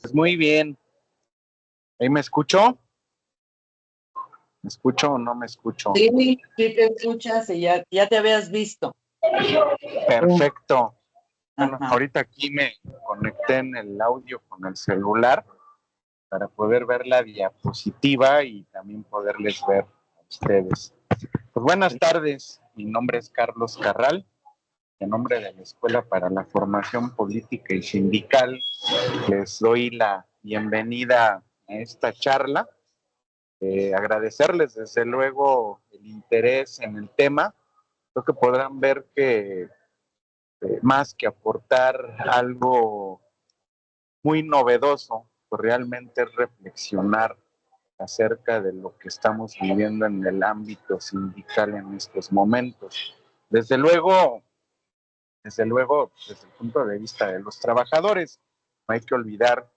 Pues muy bien. ¿Ahí me escucho? ¿Me escucho o no me escucho? Sí, sí te escuchas y ya te habías visto. Perfecto. Bueno, Ajá. ahorita aquí me conecté en el audio con el celular para poder ver la diapositiva y también poderles ver a ustedes. Pues buenas tardes, mi nombre es Carlos Carral, en nombre de la Escuela para la Formación Política y Sindical, les doy la bienvenida a esta charla. Agradecerles desde luego el interés en el tema. Creo que podrán ver que más que aportar algo muy novedoso, pues realmente reflexionar acerca de lo que estamos viviendo en el ámbito sindical en estos momentos. Desde luego, desde el punto de vista de los trabajadores, no hay que olvidar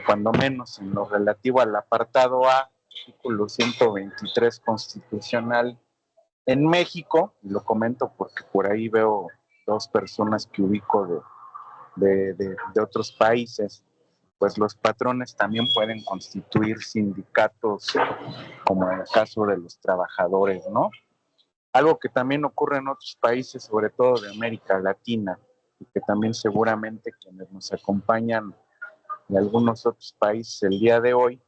cuando menos en lo relativo al apartado A, artículo 123 constitucional en México, y lo comento porque por ahí veo dos personas que ubico de otros países, pues los patrones también pueden constituir sindicatos, como en el caso de los trabajadores, ¿no? Algo que también ocurre en otros países, sobre todo de América Latina, y que también seguramente quienes nos acompañan de algunos otros países el día de hoy,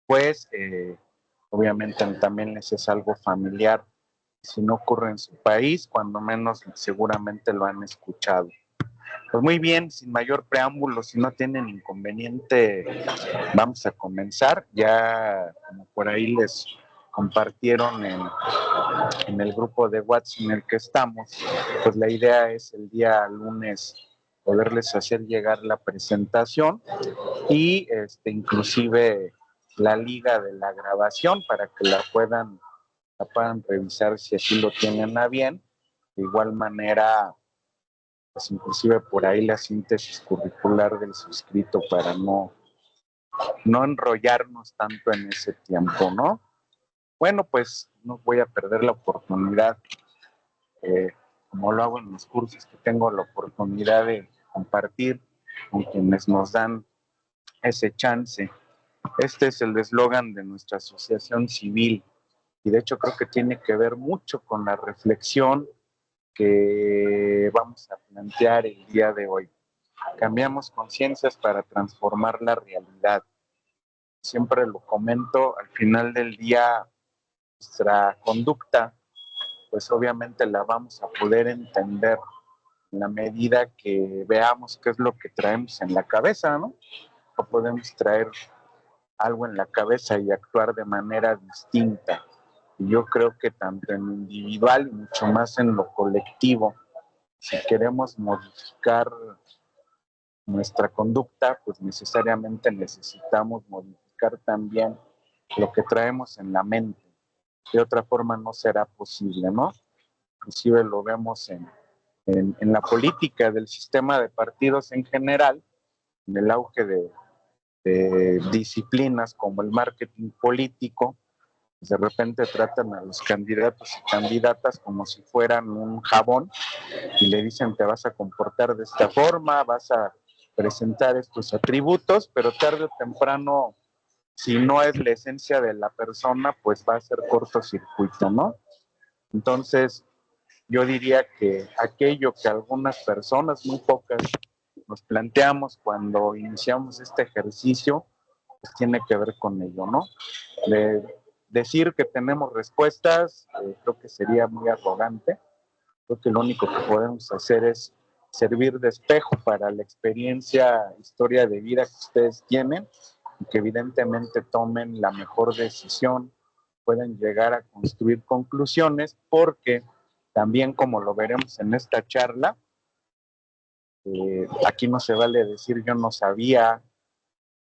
pues obviamente también les es algo familiar. Si no ocurre en su país, cuando menos seguramente lo han escuchado. Pues muy bien, sin mayor preámbulo, si no tienen inconveniente, vamos a comenzar. Ya como por ahí les compartieron en el grupo de WhatsApp en el que estamos, pues la idea es el día lunes poderles hacer llegar la presentación y inclusive la liga de la grabación para que la puedan revisar si así lo tienen a bien. De igual manera, pues inclusive por ahí la síntesis curricular del suscrito para no enrollarnos tanto en ese tiempo, ¿no? Bueno, pues no voy a perder la oportunidad, como lo hago en los cursos, que tengo la oportunidad de compartir con quienes nos dan ese chance. Este es el eslogan de nuestra asociación civil y de hecho creo que tiene que ver mucho con la reflexión que vamos a plantear el día de hoy. Cambiamos conciencias para transformar la realidad. Siempre lo comento, al final del día, nuestra conducta, pues obviamente la vamos a poder entender en la medida que veamos qué es lo que traemos en la cabeza, ¿no? O podemos traer algo en la cabeza y actuar de manera distinta. Y yo creo que tanto en lo individual y mucho más en lo colectivo, si queremos modificar nuestra conducta, pues necesariamente necesitamos modificar también lo que traemos en la mente. De otra forma no será posible, ¿no? Inclusive lo vemos en la política del sistema de partidos en general, en el auge de disciplinas como el marketing político. De repente tratan a los candidatos y candidatas como si fueran un jabón y le dicen te vas a comportar de esta forma, vas a presentar estos atributos, pero tarde o temprano, si no es la esencia de la persona, pues va a ser cortocircuito, ¿no? Entonces, yo diría que aquello que algunas personas, muy pocas, nos planteamos cuando iniciamos este ejercicio, pues tiene que ver con ello, ¿no? De decir que tenemos respuestas, creo que sería muy arrogante. Creo que lo único que podemos hacer es servir de espejo para la experiencia, historia de vida que ustedes tienen y que evidentemente tomen la mejor decisión, pueden llegar a construir conclusiones, porque también como lo veremos en esta charla, aquí no se vale decir yo no sabía,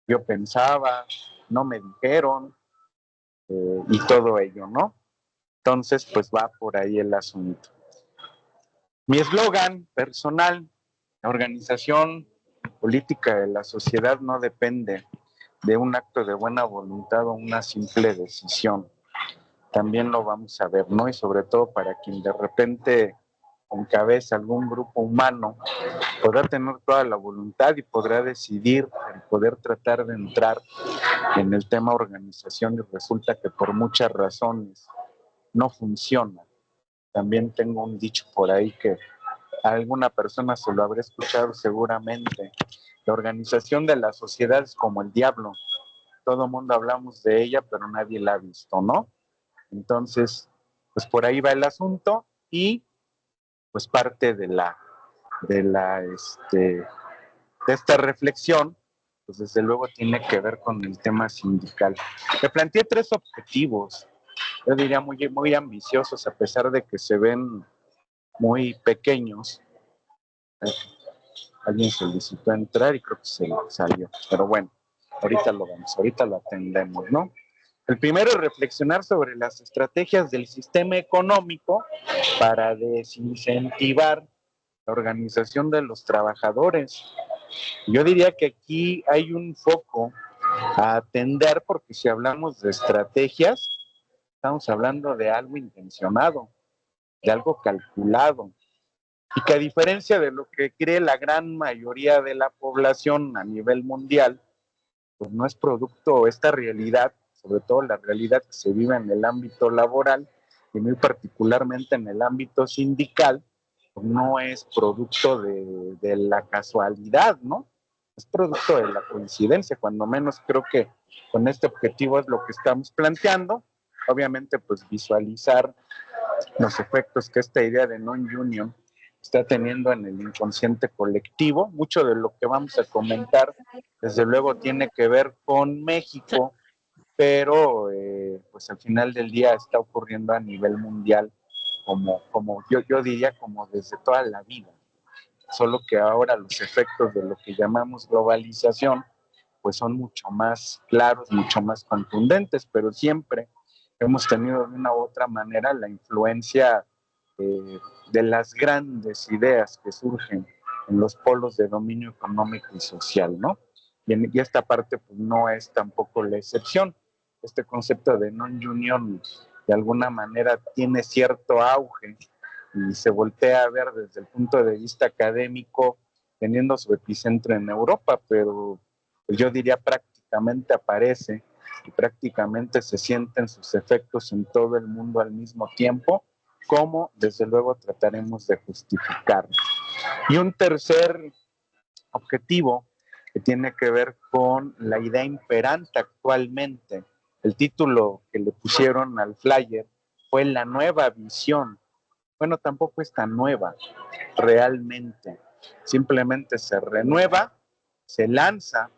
yo pensaba, no me dijeron, y todo ello, ¿no? Entonces, pues va por ahí el asunto. Mi eslogan personal, la organización política de la sociedad no depende de un acto de buena voluntad o una simple decisión. También lo vamos a ver, ¿no? Y sobre todo para quien de repente encabeza algún grupo humano podrá tener toda la voluntad y podrá decidir el poder tratar de entrar en el tema organización y resulta que por muchas razones no funciona. También tengo un dicho por ahí que a alguna persona se lo habrá escuchado seguramente. La organización de la sociedad es como el diablo. Todo el mundo hablamos de ella, pero nadie la ha visto, ¿no? Entonces, pues por ahí va el asunto y pues parte de esta reflexión, pues desde luego tiene que ver con el tema sindical. Me planteé 3 objetivos, yo diría muy ambiciosos, a pesar de que se ven muy pequeños. Alguien solicitó entrar y creo que se salió, pero bueno, ahorita lo atendemos, ¿no? El primero es reflexionar sobre las estrategias del sistema económico para desincentivar la organización de los trabajadores. Yo diría que aquí hay un foco a atender porque si hablamos de estrategias, estamos hablando de algo intencionado, de algo calculado, y que a diferencia de lo que cree la gran mayoría de la población a nivel mundial, pues no es producto esta realidad, sobre todo la realidad que se vive en el ámbito laboral y muy particularmente en el ámbito sindical, pues no es producto de la casualidad, ¿no? Es producto de la coincidencia, cuando menos creo que con este objetivo es lo que estamos planteando. Obviamente, pues visualizar los efectos que esta idea de non-union está teniendo en el inconsciente colectivo. Mucho de lo que vamos a comentar, desde luego, tiene que ver con México, pero pues al final del día está ocurriendo a nivel mundial, como yo diría, como desde toda la vida. Solo que ahora los efectos de lo que llamamos globalización, pues son mucho más claros, mucho más contundentes, pero siempre hemos tenido de una u otra manera la influencia de las grandes ideas que surgen en los polos de dominio económico y social, ¿no? Y esta parte pues, no es tampoco la excepción. Este concepto de non-union de alguna manera tiene cierto auge y se voltea a ver desde el punto de vista académico, teniendo su epicentro en Europa, pero pues, yo diría prácticamente aparece y prácticamente se sienten sus efectos en todo el mundo al mismo tiempo, como desde luego trataremos de justificar. Y un tercer objetivo que tiene que ver con la idea imperante actualmente. El título que le pusieron al flyer fue La nueva visión. Bueno, tampoco es tan nueva realmente. Simplemente se renueva, se lanza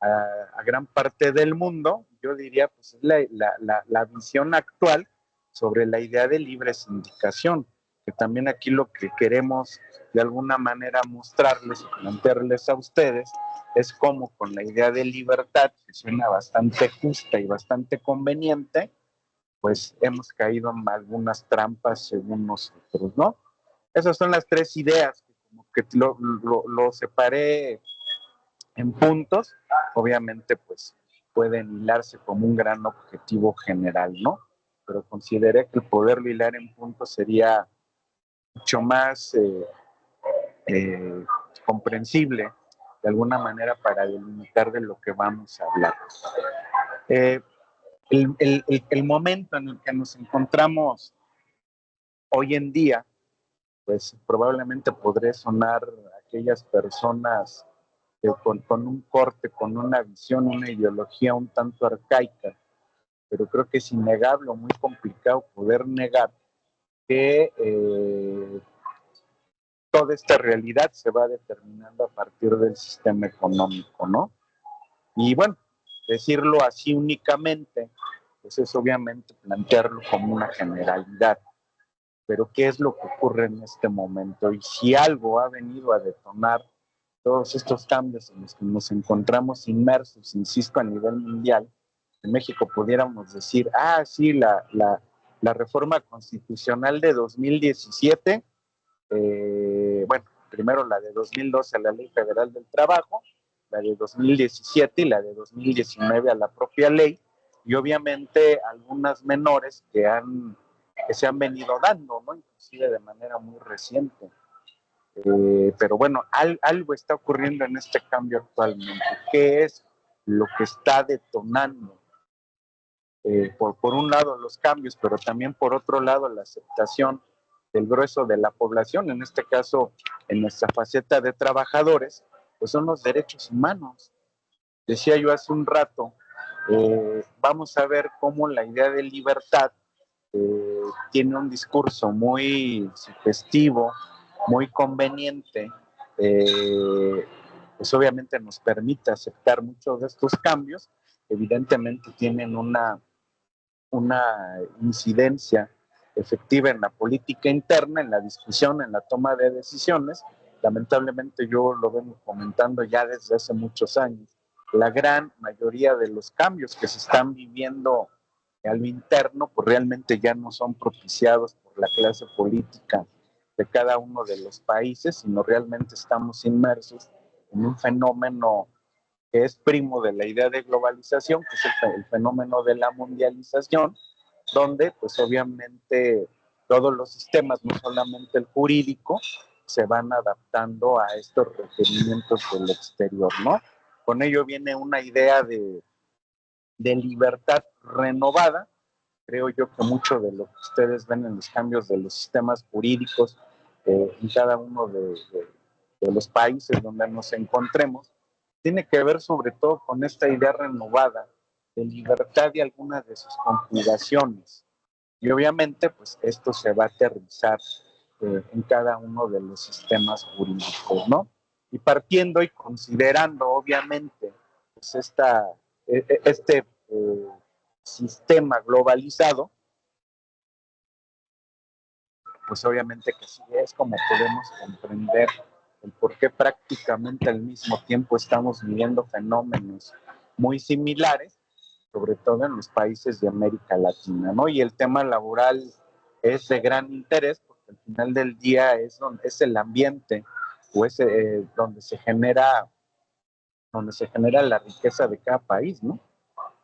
a gran parte del mundo. Yo diría, pues es la visión actual sobre la idea de libre sindicación, que también aquí lo que queremos de alguna manera mostrarles y plantearles a ustedes es cómo con la idea de libertad, que suena bastante justa y bastante conveniente, pues hemos caído en algunas trampas según nosotros, ¿no? Esas son las 3 ideas, como que lo separé en puntos, obviamente pues pueden hilarse como un gran objetivo general, ¿no? Pero consideré que el poderlo hilar en puntos sería mucho más eh, comprensible de alguna manera para delimitar de lo que vamos a hablar. Eh, el momento en el que nos encontramos hoy en día, pues probablemente podré sonar a aquellas personas con un corte, con una visión, una ideología un tanto arcaica, pero creo que es innegable o muy complicado poder negar que toda esta realidad se va determinando a partir del sistema económico, ¿no? Y bueno, decirlo así únicamente, pues es obviamente plantearlo como una generalidad, pero ¿qué es lo que ocurre en este momento? Y si algo ha venido a detonar todos estos cambios en los que nos encontramos inmersos, insisto, a nivel mundial, en México pudiéramos decir, sí, la reforma constitucional de 2017, bueno, primero la de 2012 a la Ley Federal del Trabajo, la de 2017 y la de 2019 a la propia ley, y obviamente algunas menores que han que se han venido dando, ¿no? Inclusive de manera muy reciente. Pero bueno, algo está ocurriendo en este cambio actualmente. ¿Qué es lo que está detonando? Por un lado los cambios, pero también por otro lado la aceptación del grueso de la población, en este caso en nuestra faceta de trabajadores, pues son los derechos humanos. Decía yo hace un rato, vamos a ver cómo la idea de libertad tiene un discurso muy sugestivo, muy conveniente, pues obviamente nos permite aceptar muchos de estos cambios, evidentemente tienen una incidencia efectiva en la política interna, en la discusión, en la toma de decisiones. Lamentablemente yo lo vengo comentando ya desde hace muchos años. La gran mayoría de los cambios que se están viviendo a lo interno, pues realmente ya no son propiciados por la clase política de cada uno de los países, sino realmente estamos inmersos en un fenómeno que es primo de la idea de globalización, que es el fenómeno de la mundialización, donde pues obviamente todos los sistemas, no solamente el jurídico, se van adaptando a estos requerimientos del exterior, ¿no? Con ello viene una idea de libertad renovada. Creo yo que mucho de lo que ustedes ven en los cambios de los sistemas jurídicos en cada uno de los países donde nos encontremos, tiene que ver sobre todo con esta idea renovada de libertad y algunas de sus conjugaciones. Y obviamente, pues esto se va a aterrizar en cada uno de los sistemas jurídicos, ¿no? Y partiendo y considerando, obviamente, pues este sistema globalizado, pues obviamente que sí es como podemos comprender el por qué prácticamente al mismo tiempo estamos viviendo fenómenos muy similares, sobre todo en los países de América Latina, ¿no? Y el tema laboral es de gran interés porque al final del día es el ambiente o es donde se genera la riqueza de cada país, ¿no?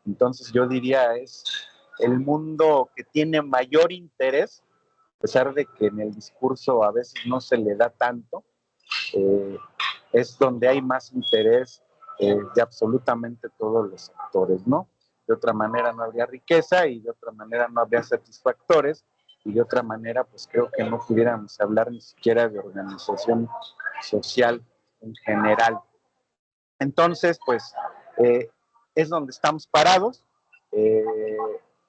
Entonces yo diría es el mundo que tiene mayor interés, a pesar de que en el discurso a veces no se le da tanto, eh, es donde hay más interés de absolutamente todos los sectores, ¿no? De otra manera no habría riqueza y de otra manera no habría satisfactores y de otra manera pues creo que no pudiéramos hablar ni siquiera de organización social en general. Entonces, pues es donde estamos parados. Eh,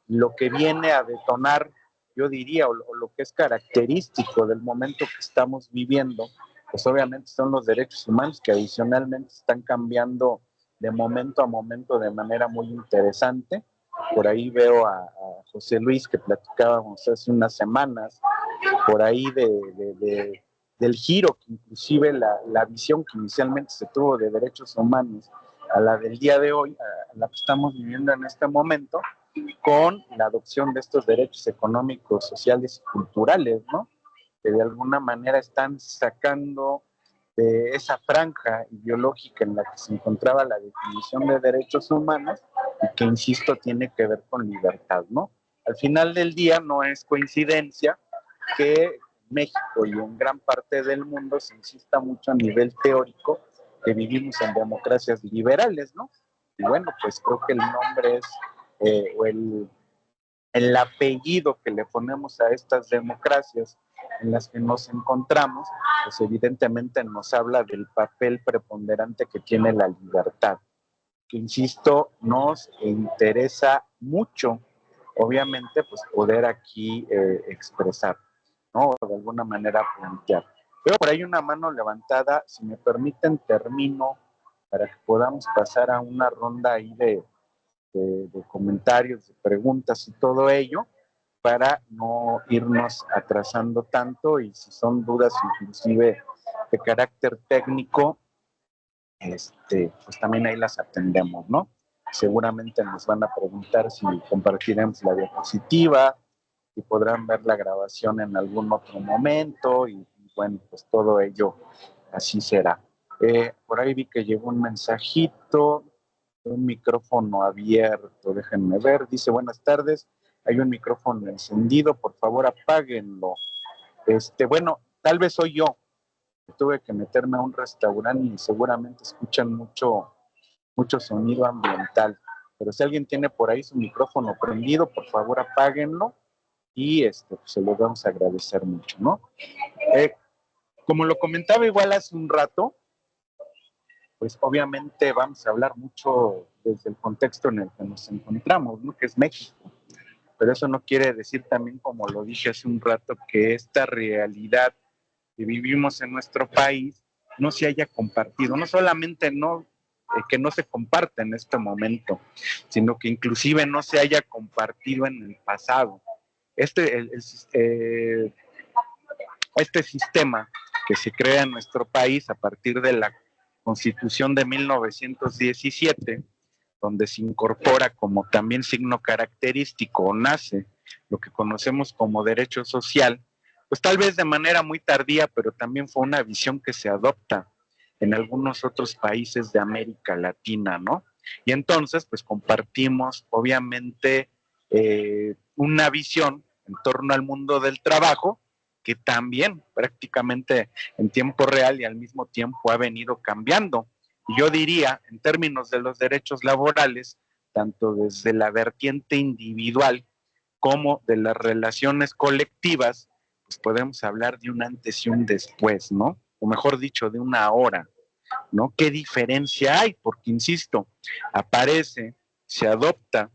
lo que viene a detonar, yo diría, o lo que es característico del momento que estamos viviendo, pues obviamente son los derechos humanos que adicionalmente están cambiando de momento a momento de manera muy interesante. Por ahí veo a José Luis que platicábamos hace unas semanas, por ahí del giro que inclusive la visión que inicialmente se tuvo de derechos humanos a la del día de hoy, a la que estamos viviendo en este momento, con la adopción de estos derechos económicos, sociales y culturales, ¿no? Que de alguna manera están sacando de esa franja ideológica en la que se encontraba la definición de derechos humanos y que, insisto, tiene que ver con libertad, ¿no? Al final del día no es coincidencia que México y en gran parte del mundo se insista mucho a nivel teórico que vivimos en democracias liberales, ¿no? Y bueno, pues creo que el nombre es, o el apellido que le ponemos a estas democracias en las que nos encontramos, pues evidentemente nos habla del papel preponderante que tiene la libertad, que insisto, nos interesa mucho, obviamente, pues poder aquí expresar, ¿no? O de alguna manera plantear. Veo por ahí una mano levantada, si me permiten termino para que podamos pasar a una ronda ahí de comentarios, de preguntas y todo ello, para no irnos atrasando tanto y si son dudas inclusive de carácter técnico, pues también ahí las atendemos, ¿no? Seguramente nos van a preguntar si compartiremos la diapositiva, si podrán ver la grabación en algún otro momento y bueno, pues todo ello así será. Por ahí vi que llegó un mensajito, un micrófono abierto, déjenme ver, dice buenas tardes, Hay un micrófono encendido, por favor apáguenlo. Bueno, tal vez soy yo. Tuve que meterme a un restaurante y seguramente escuchan mucho sonido ambiental. Pero si alguien tiene por ahí su micrófono prendido, por favor apáguenlo y pues, se lo vamos a agradecer mucho, ¿no? Como lo comentaba igual hace un rato, pues obviamente vamos a hablar mucho desde el contexto en el que nos encontramos, ¿no? Que es México. Pero eso no quiere decir también, como lo dije hace un rato, que esta realidad que vivimos en nuestro país no se haya compartido, no solamente que no se comparte en este momento, sino que inclusive no se haya compartido en el pasado. Este sistema que se crea en nuestro país a partir de la Constitución de 1917, donde se incorpora como también signo característico o nace lo que conocemos como derecho social, pues tal vez de manera muy tardía, pero también fue una visión que se adopta en algunos otros países de América Latina, ¿no? Y entonces, pues compartimos, obviamente, una visión en torno al mundo del trabajo, que también prácticamente en tiempo real y al mismo tiempo ha venido cambiando. Y yo diría, en términos de los derechos laborales, tanto desde la vertiente individual como de las relaciones colectivas, pues podemos hablar de un antes y un después, ¿no? O mejor dicho, de una hora, ¿no? ¿Qué diferencia hay? Porque, insisto, aparece, se adopta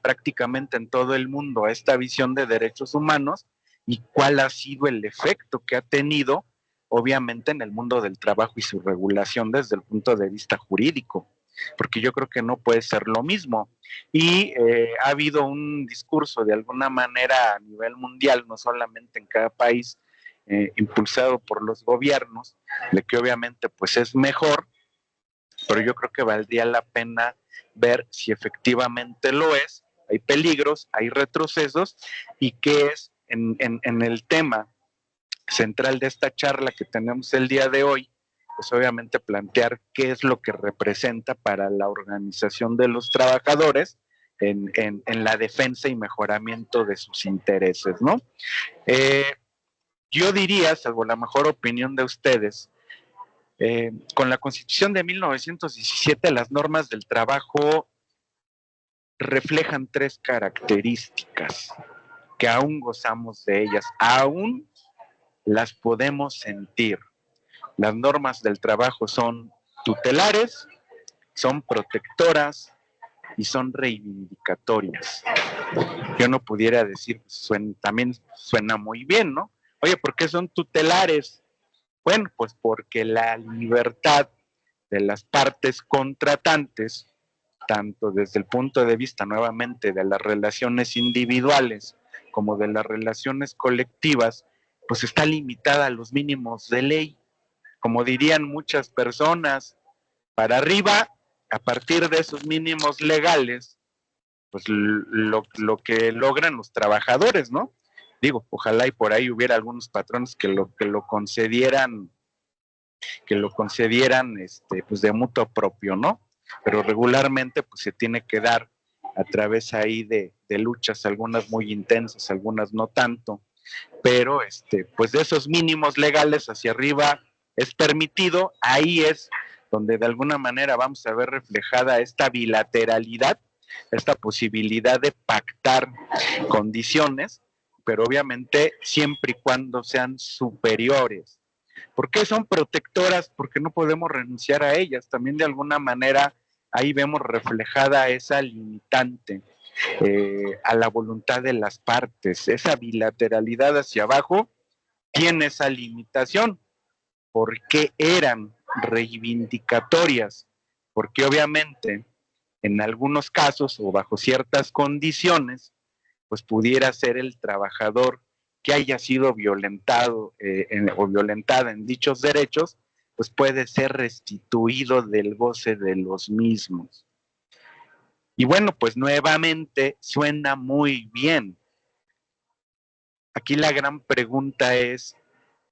prácticamente en todo el mundo esta visión de derechos humanos y cuál ha sido el efecto que ha tenido, obviamente, en el mundo del trabajo y su regulación desde el punto de vista jurídico, porque yo creo que no puede ser lo mismo. Y ha habido un discurso de alguna manera a nivel mundial, no solamente en cada país, impulsado por los gobiernos, de que obviamente pues es mejor, pero yo creo que valdría la pena ver si efectivamente lo es. Hay peligros, hay retrocesos, y qué es en el tema central de esta charla que tenemos el día de hoy, pues obviamente plantear qué es lo que representa para la organización de los trabajadores en la defensa y mejoramiento de sus intereses, ¿no? Yo diría, salvo la mejor opinión de ustedes, con la Constitución de 1917, las normas del trabajo reflejan tres características que aún gozamos de ellas, aún las podemos sentir. Las normas del trabajo son tutelares, son protectoras y son reivindicatorias. Yo no pudiera decir, también suena muy bien, ¿no? Oye, ¿por qué son tutelares? Bueno, pues porque la libertad de las partes contratantes, tanto desde el punto de vista nuevamente de las relaciones individuales como de las relaciones colectivas, pues está limitada a los mínimos de ley. Como dirían muchas personas, para arriba, a partir de esos mínimos legales, pues lo que logran los trabajadores, ¿no? Digo, ojalá y por ahí hubiera algunos patrones que lo concedieran, pues de mutuo propio, ¿no? Pero regularmente pues se tiene que dar a través ahí de luchas, algunas muy intensas, algunas no tanto, pero pues de esos mínimos legales hacia arriba es permitido. Ahí es donde de alguna manera vamos a ver reflejada esta bilateralidad, esta posibilidad de pactar condiciones, pero obviamente siempre y cuando sean superiores. ¿Por qué son protectoras? Porque no podemos renunciar a ellas. También de alguna manera ahí vemos reflejada esa limitante a la voluntad de las partes. Esa bilateralidad hacia abajo tiene esa limitación. ¿Por qué eran reivindicatorias? Porque obviamente en algunos casos o bajo ciertas condiciones, pues pudiera ser el trabajador que haya sido violentado o violentada en dichos derechos, pues puede ser restituido del goce de los mismos. Y bueno, pues nuevamente suena muy bien. Aquí la gran pregunta es,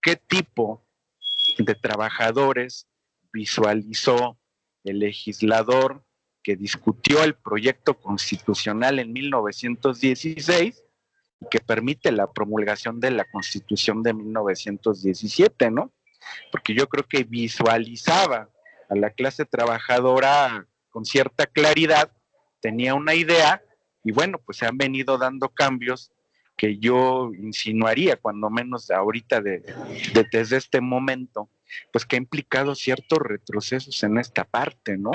¿qué tipo de trabajadores visualizó el legislador que discutió el proyecto constitucional en 1916 y que permite la promulgación de la Constitución de 1917, ¿no? Porque yo creo que visualizaba a la clase trabajadora con cierta claridad, tenía una idea y bueno, pues se han venido dando cambios que yo insinuaría, cuando menos ahorita desde este momento, pues que ha implicado ciertos retrocesos en esta parte, ¿no?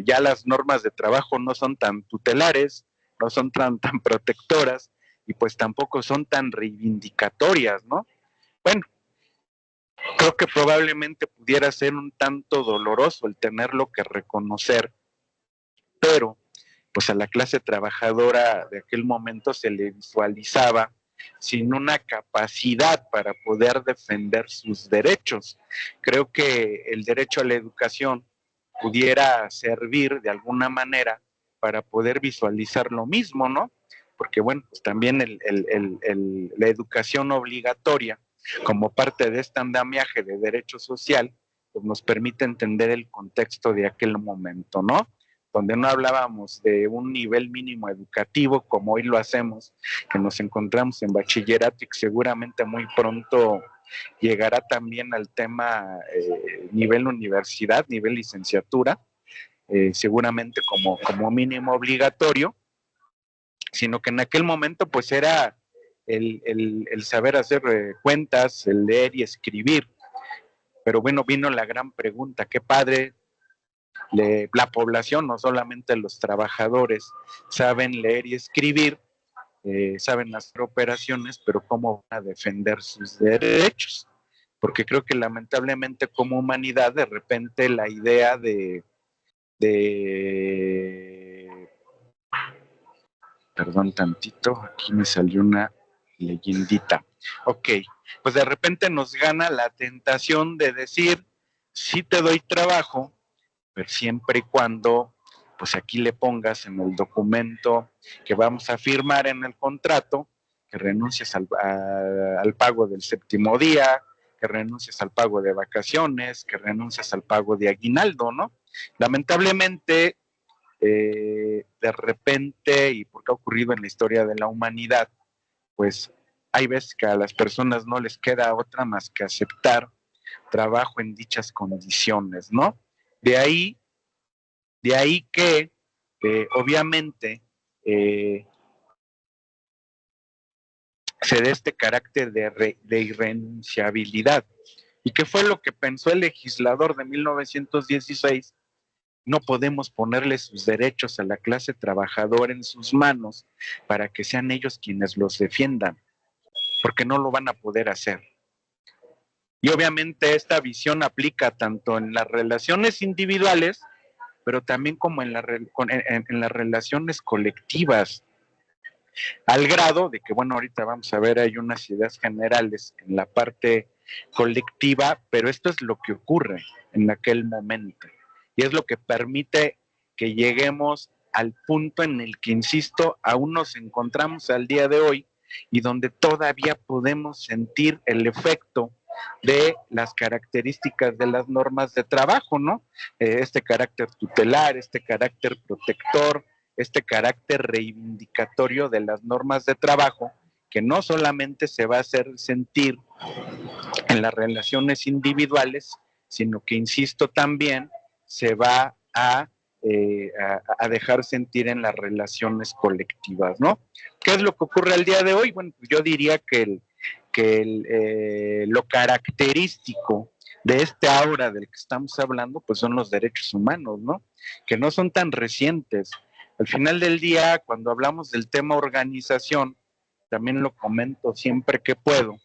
Ya las normas de trabajo no son tan tutelares, no son tan protectoras y pues tampoco son tan reivindicatorias, ¿no? Bueno, creo que probablemente pudiera ser un tanto doloroso el tenerlo que reconocer, pero pues a la clase trabajadora de aquel momento se le visualizaba sin una capacidad para poder defender sus derechos. Creo que el derecho a la educación pudiera servir de alguna manera para poder visualizar lo mismo, ¿no? Porque bueno, pues también la educación obligatoria como parte de este andamiaje de derecho social, pues nos permite entender el contexto de aquel momento, ¿no? Donde no hablábamos de un nivel mínimo educativo como hoy lo hacemos, que nos encontramos en bachillerato y que seguramente muy pronto llegará también al tema nivel universidad, nivel licenciatura, seguramente como mínimo obligatorio, sino que en aquel momento pues era el saber hacer cuentas, el leer y escribir. Pero bueno, vino la gran pregunta, qué padre, la población, no solamente los trabajadores, saben leer y escribir, saben hacer operaciones, pero cómo van a defender sus derechos. Porque creo que lamentablemente como humanidad, de repente la idea perdón tantito, aquí me salió una leyendita. Ok, pues de repente nos gana la tentación de decir, sí te doy trabajo, pero siempre y cuando, pues aquí le pongas en el documento que vamos a firmar en el contrato, que renuncies al pago del séptimo día, que renuncies al pago de vacaciones, que renuncies al pago de aguinaldo, ¿no? Lamentablemente, de repente, y porque ha ocurrido en la historia de la humanidad, pues hay veces que a las personas no les queda otra más que aceptar trabajo en dichas condiciones, ¿no? De ahí, de ahí que, obviamente, se dé este carácter de irrenunciabilidad. ¿Y qué fue lo que pensó el legislador de 1916? No podemos ponerle sus derechos a la clase trabajadora en sus manos para que sean ellos quienes los defiendan, porque no lo van a poder hacer. Y obviamente esta visión aplica tanto en las relaciones individuales, pero también como en las relaciones colectivas, al grado de que, bueno, ahorita vamos a ver, hay unas ideas generales en la parte colectiva, pero esto es lo que ocurre en aquel momento. Y es lo que permite que lleguemos al punto en el que, insisto, aún nos encontramos al día de hoy y donde todavía podemos sentir el efecto de las características de las normas de trabajo, ¿no? Este carácter tutelar, este carácter protector, este carácter reivindicatorio de las normas de trabajo, que no solamente se va a hacer sentir en las relaciones individuales, sino que, insisto, también se va a dejar sentir en las relaciones colectivas, ¿no? ¿Qué es lo que ocurre al día de hoy? Bueno, pues yo diría que lo característico de este aura del que estamos hablando, pues son los derechos humanos, ¿no? Que no son tan recientes. Al final del día, cuando hablamos del tema organización, también lo comento siempre que puedo.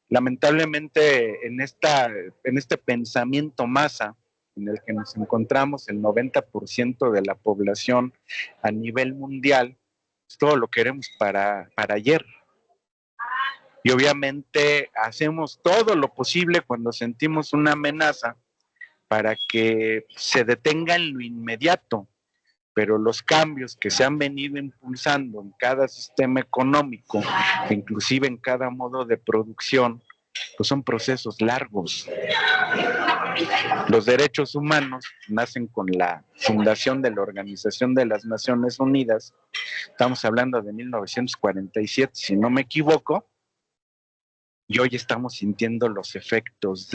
Lamentablemente, en este pensamiento masa en el que nos encontramos, el 90% de la población a nivel mundial, pues todo lo queremos para ayer. Y obviamente hacemos todo lo posible cuando sentimos una amenaza para que se detenga en lo inmediato, pero los cambios que se han venido impulsando en cada sistema económico, inclusive en cada modo de producción, pues son procesos largos. Los derechos humanos nacen con la fundación de la Organización de las Naciones Unidas. Estamos hablando de 1947, si no me equivoco, y hoy estamos sintiendo los efectos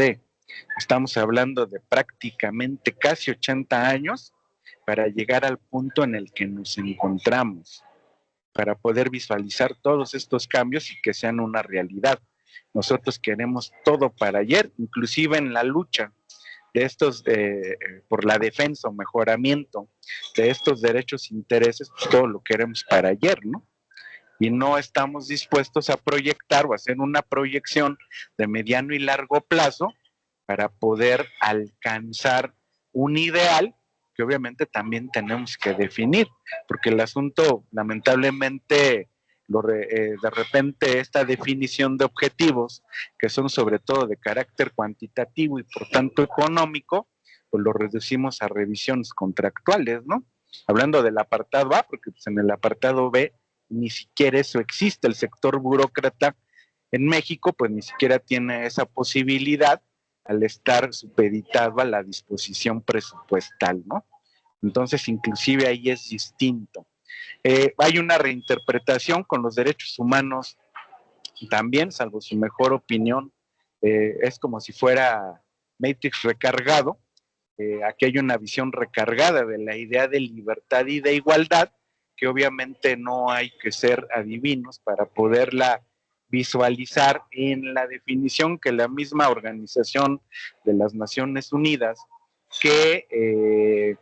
estamos hablando de prácticamente casi 80 años para llegar al punto en el que nos encontramos, para poder visualizar todos estos cambios y que sean una realidad. Nosotros queremos todo para ayer, inclusive en la lucha de estos, por la defensa o mejoramiento de estos derechos e intereses, pues todo lo queremos para ayer, ¿no? Y no estamos dispuestos a proyectar o hacer una proyección de mediano y largo plazo para poder alcanzar un ideal que obviamente también tenemos que definir, porque el asunto, lamentablemente, de repente esta definición de objetivos, que son sobre todo de carácter cuantitativo y por tanto económico, pues lo reducimos a revisiones contractuales, ¿no? Hablando del apartado A, porque pues en el apartado B ni siquiera eso existe, el sector burócrata en México pues ni siquiera tiene esa posibilidad al estar supeditado a la disposición presupuestal, ¿no? Entonces, inclusive ahí es distinto. Hay una reinterpretación con los derechos humanos también, salvo su mejor opinión, es como si fuera Matrix recargado. Aquí hay una visión recargada de la idea de libertad y de igualdad, que obviamente no hay que ser adivinos para poderla visualizar en la definición que la misma Organización de las Naciones Unidas, que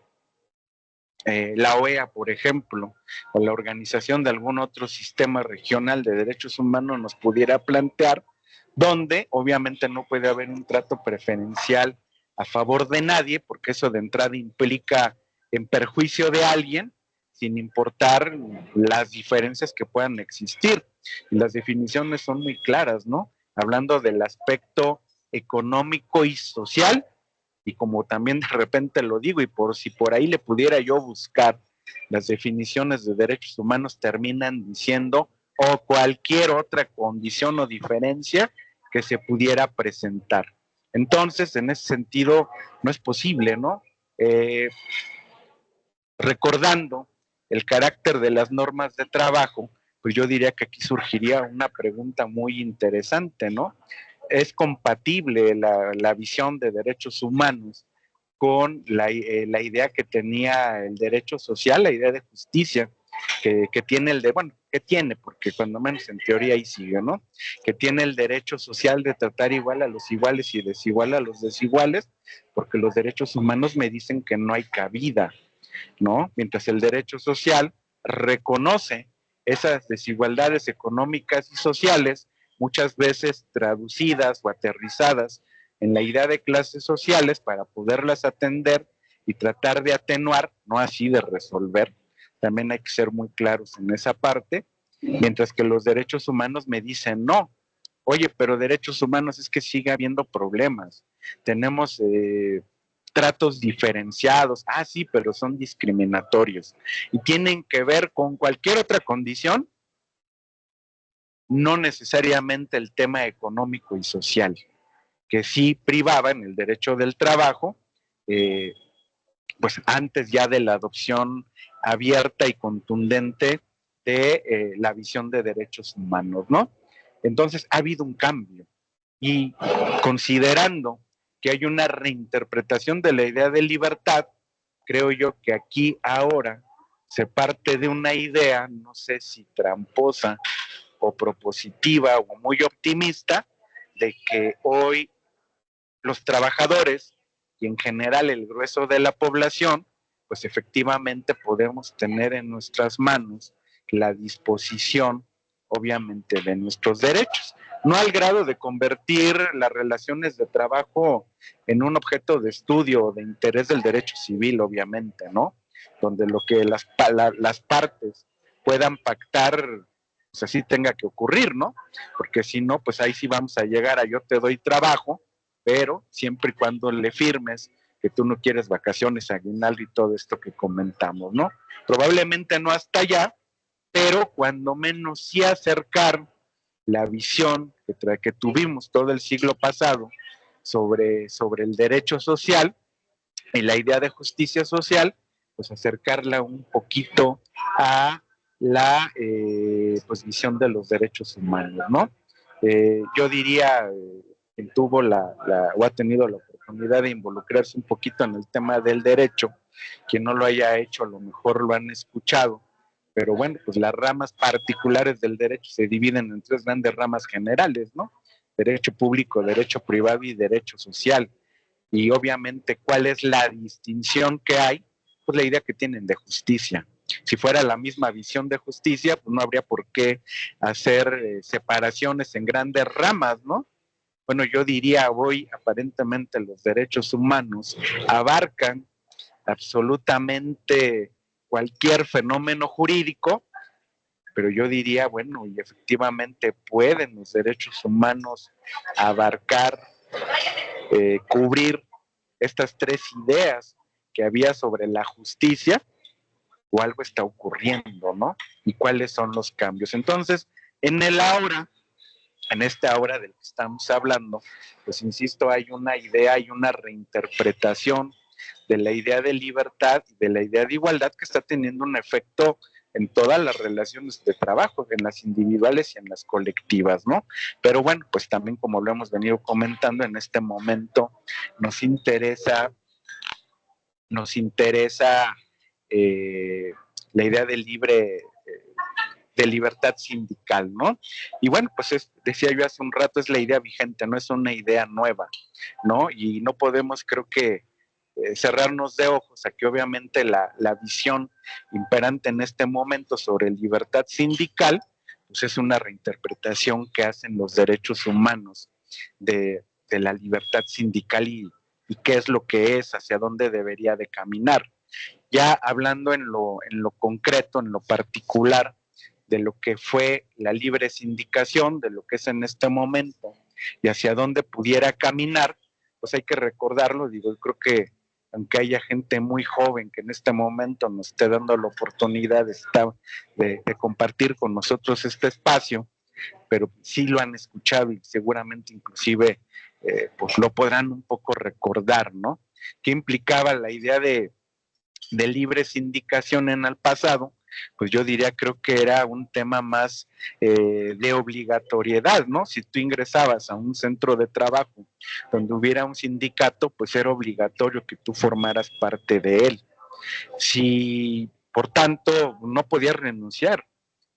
la OEA, por ejemplo, o la organización de algún otro sistema regional de derechos humanos nos pudiera plantear, donde obviamente no puede haber un trato preferencial a favor de nadie, porque eso de entrada implica en perjuicio de alguien, sin importar las diferencias que puedan existir. Y las definiciones son muy claras, ¿no? Hablando del aspecto económico y social, y como también de repente lo digo, y por si por ahí le pudiera yo buscar, las definiciones de derechos humanos terminan diciendo o cualquier otra condición o diferencia que se pudiera presentar. Entonces, en ese sentido, no es posible, ¿no? Recordando el carácter de las normas de trabajo, pues yo diría que aquí surgiría una pregunta muy interesante, ¿no? ¿Es compatible la visión de derechos humanos con la idea que tenía el derecho social, la idea de justicia que tiene que tiene, porque cuando menos en teoría ahí sigue, ¿no? Que tiene el derecho social de tratar igual a los iguales y desigual a los desiguales, porque los derechos humanos me dicen que no hay cabida, ¿no? Mientras el derecho social reconoce esas desigualdades económicas y sociales, muchas veces traducidas o aterrizadas en la idea de clases sociales para poderlas atender y tratar de atenuar, no así de resolver. También hay que ser muy claros en esa parte, mientras que los derechos humanos me dicen no. Oye, pero derechos humanos es que sigue habiendo problemas. Tenemos tratos diferenciados. Ah, sí, pero son discriminatorios. Y tienen que ver con cualquier otra condición, no necesariamente el tema económico y social, que sí privaba en el derecho del trabajo, pues antes ya de la adopción abierta y contundente de la visión de derechos humanos, ¿no? Entonces ha habido un cambio y considerando que hay una reinterpretación de la idea de libertad, creo yo que aquí ahora se parte de una idea, no sé si tramposa o propositiva o muy optimista, de que hoy los trabajadores y en general el grueso de la población, pues efectivamente podemos tener en nuestras manos la disposición, obviamente, de nuestros derechos. No al grado de convertir las relaciones de trabajo en un objeto de estudio o de interés del derecho civil, obviamente, ¿no? Donde lo que las partes puedan pactar, pues así tenga que ocurrir, ¿no? Porque si no, pues ahí sí vamos a llegar a yo te doy trabajo, pero siempre y cuando le firmes que tú no quieres vacaciones, aguinaldo y todo esto que comentamos, ¿no? Probablemente no hasta allá, pero cuando menos sí acercar la visión que tuvimos todo el siglo pasado sobre el derecho social y la idea de justicia social, pues acercarla un poquito a la pues visión de los derechos humanos, ¿no? Yo diría, quien tuvo o ha tenido la oportunidad de involucrarse un poquito en el tema del derecho, quien no lo haya hecho a lo mejor lo han escuchado, pero bueno, pues las ramas particulares del derecho se dividen en tres grandes ramas generales, ¿no? Derecho público, derecho privado y derecho social. Y obviamente, ¿cuál es la distinción que hay? Pues la idea que tienen de justicia. Si fuera la misma visión de justicia, pues no habría por qué hacer separaciones en grandes ramas, ¿no? Bueno, yo diría hoy, aparentemente los derechos humanos abarcan absolutamente cualquier fenómeno jurídico, pero yo diría, bueno, y efectivamente pueden los derechos humanos abarcar, cubrir estas tres ideas que había sobre la justicia, o algo está ocurriendo, ¿no? Y cuáles son los cambios. Entonces, en el ahora, en esta hora del que estamos hablando, pues insisto, hay una idea, hay una reinterpretación de la idea de libertad, de la idea de igualdad que está teniendo un efecto en todas las relaciones de trabajo, en las individuales y en las colectivas, ¿no? Pero bueno, pues también como lo hemos venido comentando, en este momento nos interesa la idea de de libertad sindical, ¿no? Y bueno, pues decía yo hace un rato, es la idea vigente, no es una idea nueva, ¿no? Y no podemos, creo que, cerrarnos de ojos a que obviamente la visión imperante en este momento sobre libertad sindical, pues es una reinterpretación que hacen los derechos humanos de la libertad sindical y qué es lo que es, hacia dónde debería de caminar. Ya hablando en lo concreto, en lo particular, de lo que fue la libre sindicación, de lo que es en este momento y hacia dónde pudiera caminar, pues hay que recordarlo, digo, creo que aunque haya gente muy joven que en este momento nos esté dando la oportunidad de compartir con nosotros este espacio, pero sí lo han escuchado y seguramente inclusive pues lo podrán un poco recordar, ¿no? ¿Qué implicaba la idea de libre sindicación en el pasado? Pues yo diría, creo que era un tema más de obligatoriedad, ¿no? Si tú ingresabas a un centro de trabajo donde hubiera un sindicato, pues era obligatorio que tú formaras parte de él. Si, por tanto, no podías renunciar,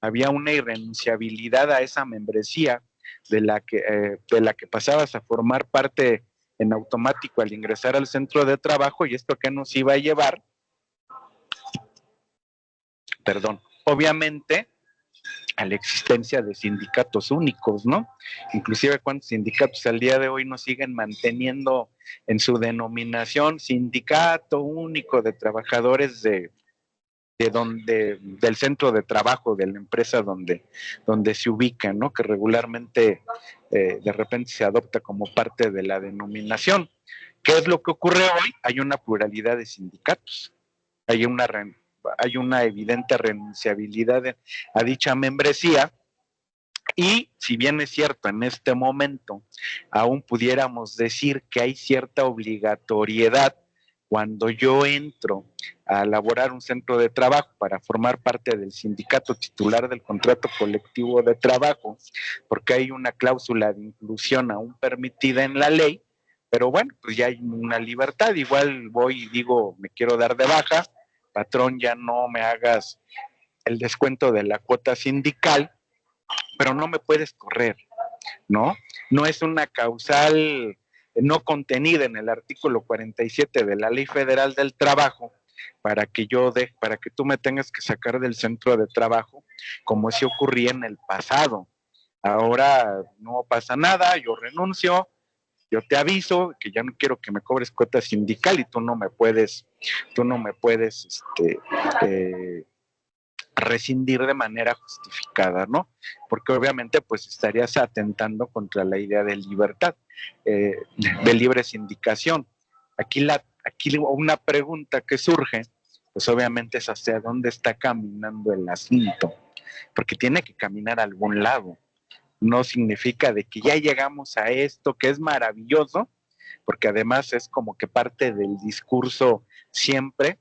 había una irrenunciabilidad a esa membresía de la que pasabas a formar parte en automático al ingresar al centro de trabajo, y esto que nos iba a llevar, perdón, obviamente a la existencia de sindicatos únicos, ¿no? Inclusive cuántos sindicatos al día de hoy nos siguen manteniendo en su denominación sindicato único de trabajadores del centro de trabajo de la empresa donde se ubican, ¿no? Que regularmente de repente se adopta como parte de la denominación. ¿Qué es lo que ocurre hoy? Hay una pluralidad de sindicatos, hay una evidente renunciabilidad a dicha membresía, y si bien es cierto, en este momento aún pudiéramos decir que hay cierta obligatoriedad cuando yo entro a elaborar un centro de trabajo para formar parte del sindicato titular del contrato colectivo de trabajo, porque hay una cláusula de inclusión aún permitida en la ley, pero bueno, pues ya hay una libertad. Igual voy y digo, me quiero dar de baja, patrón, ya no me hagas el descuento de la cuota sindical, pero no me puedes correr, ¿no? No es una causal no contenida en el artículo 47 de la Ley Federal del Trabajo para que tú me tengas que sacar del centro de trabajo, como si ocurría en el pasado. Ahora no pasa nada, yo renuncio, yo te aviso que ya no quiero que me cobres cuota sindical y tú no me puedes rescindir de manera justificada, ¿no? Porque obviamente pues estarías atentando contra la idea de libertad, de libre sindicación. Aquí una pregunta que surge, pues obviamente es hacia dónde está caminando el asunto, porque tiene que caminar a algún lado. No significa de que ya llegamos a esto, que es maravilloso, porque además es como que parte del discurso siempre.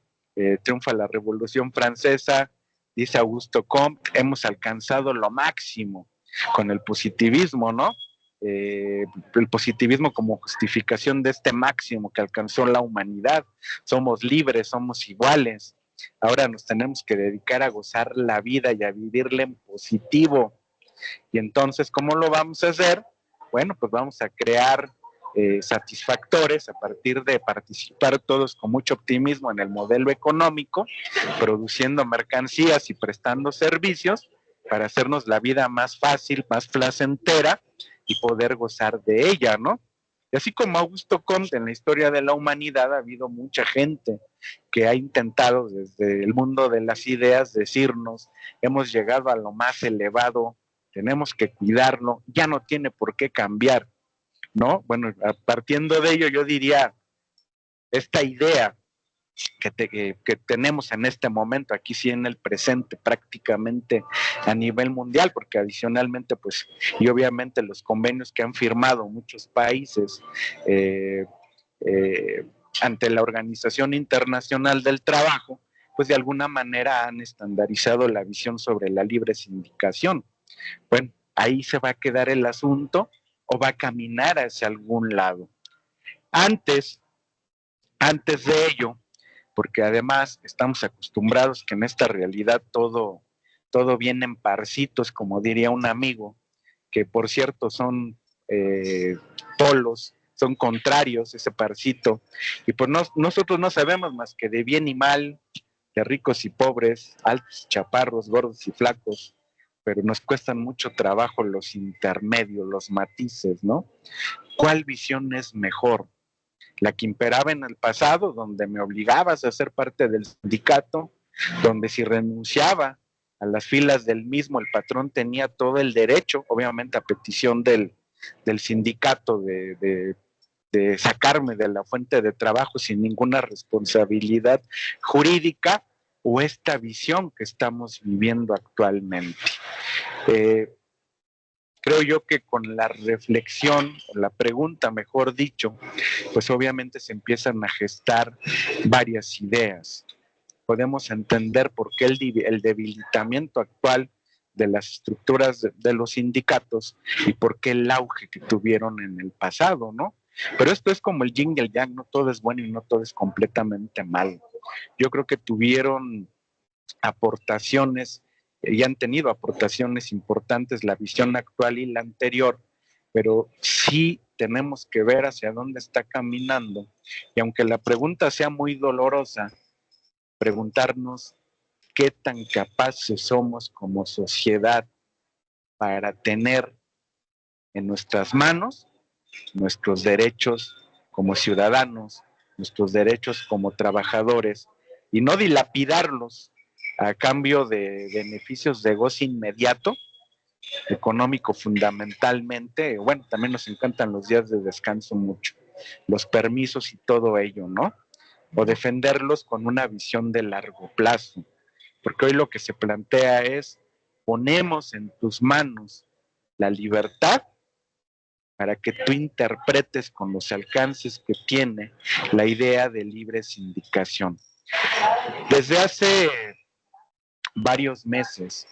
Triunfa la Revolución Francesa, dice Augusto Comte, hemos alcanzado lo máximo con el positivismo, ¿no? El positivismo como justificación de este máximo que alcanzó la humanidad. Somos libres, somos iguales. Ahora nos tenemos que dedicar a gozar la vida y a vivirla en positivo. Y entonces, ¿cómo lo vamos a hacer? Bueno, pues vamos a crear satisfactores a partir de participar todos con mucho optimismo en el modelo económico, produciendo mercancías y prestando servicios para hacernos la vida más fácil, más placentera y poder gozar de ella, ¿no? Y así como Augusto Comte, en la historia de la humanidad ha habido mucha gente que ha intentado desde el mundo de las ideas decirnos, hemos llegado a lo más elevado, tenemos que cuidarlo, ya no tiene por qué cambiar, ¿no? Bueno, partiendo de ello, yo diría, esta idea que tenemos en este momento, aquí sí en el presente, prácticamente a nivel mundial, porque adicionalmente, pues, y obviamente los convenios que han firmado muchos países ante la Organización Internacional del Trabajo, pues de alguna manera han estandarizado la visión sobre la libre sindicación. Bueno, ahí se va a quedar el asunto o va a caminar hacia algún lado. Antes de ello, porque además estamos acostumbrados que en esta realidad todo viene en parcitos, como diría un amigo, que por cierto son polos, son contrarios ese parcito, y pues nosotros no sabemos más que de bien y mal, de ricos y pobres, altos y chaparros, gordos y flacos, pero nos cuestan mucho trabajo los intermedios, los matices, ¿no? ¿Cuál visión es mejor? La que imperaba en el pasado, donde me obligabas a ser parte del sindicato, donde si renunciaba a las filas del mismo, el patrón tenía todo el derecho, obviamente a petición del sindicato, de sacarme de la fuente de trabajo sin ninguna responsabilidad jurídica, o esta visión que estamos viviendo actualmente. Creo yo que con la reflexión, o la pregunta, mejor dicho, pues obviamente se empiezan a gestar varias ideas. Podemos entender por qué el debilitamiento actual de las estructuras de los sindicatos y por qué el auge que tuvieron en el pasado, ¿no? Pero esto es como el yin y el yang, no todo es bueno y no todo es completamente malo. Yo creo que tuvieron aportaciones y han tenido aportaciones importantes la visión actual y la anterior, pero sí tenemos que ver hacia dónde está caminando. Y aunque la pregunta sea muy dolorosa, preguntarnos qué tan capaces somos como sociedad para tener en nuestras manos nuestros derechos como ciudadanos, nuestros derechos como trabajadores, y no dilapidarlos a cambio de beneficios de goce inmediato, económico fundamentalmente. Bueno, también nos encantan los días de descanso mucho, los permisos y todo ello, ¿no? O defenderlos con una visión de largo plazo, porque hoy lo que se plantea es, ponemos en tus manos la libertad para que tú interpretes con los alcances que tiene la idea de libre sindicación. Desde hace varios meses,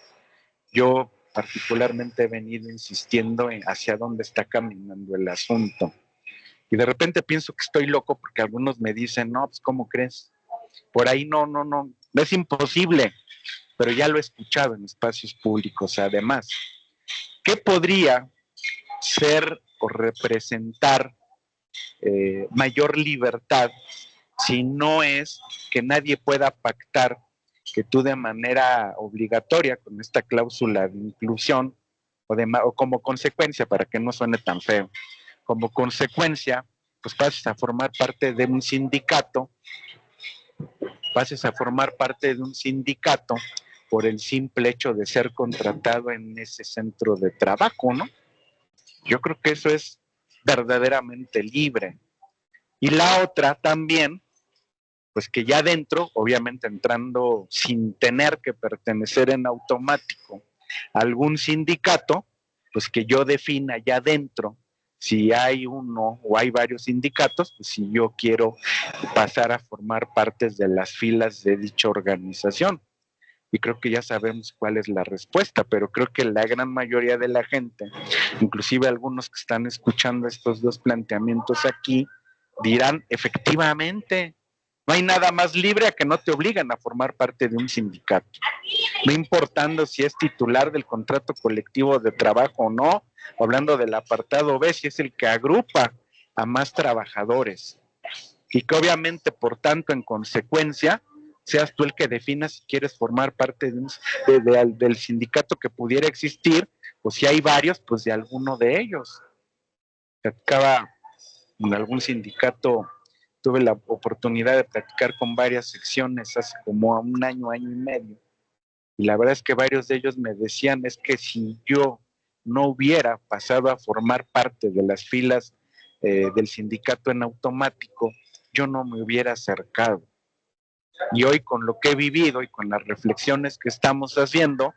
yo particularmente he venido insistiendo en hacia dónde está caminando el asunto. Y de repente pienso que estoy loco porque algunos me dicen, no, pues ¿cómo crees? Por ahí no, es imposible, pero ya lo he escuchado en espacios públicos. Además, ¿qué podría ser o representar mayor libertad si no es que nadie pueda pactar que tú de manera obligatoria con esta cláusula de inclusión o como consecuencia, para que no suene tan feo, como consecuencia, pues pases a formar parte de un sindicato, por el simple hecho de ser contratado en ese centro de trabajo, ¿no? Yo creo que eso es verdaderamente libre. Y la otra también, pues que ya dentro, obviamente entrando sin tener que pertenecer en automático a algún sindicato, pues que yo defina ya dentro si hay uno o hay varios sindicatos, pues si yo quiero pasar a formar parte de las filas de dicha organización. Y creo que ya sabemos cuál es la respuesta, pero creo que la gran mayoría de la gente, inclusive algunos que están escuchando estos dos planteamientos aquí, dirán, efectivamente, no hay nada más libre a que no te obligan a formar parte de un sindicato. No importando si es titular del contrato colectivo de trabajo o no, hablando del apartado B, si es el que agrupa a más trabajadores. Y que obviamente, por tanto, en consecuencia, seas tú el que defina si quieres formar parte del sindicato que pudiera existir, o si hay varios, pues de alguno de ellos. Platicaba en algún sindicato, tuve la oportunidad de platicar con varias secciones hace como un año, año y medio, y la verdad es que varios de ellos me decían, es que si yo no hubiera pasado a formar parte de las filas del sindicato en automático, yo no me hubiera acercado. Y hoy con lo que he vivido y con las reflexiones que estamos haciendo,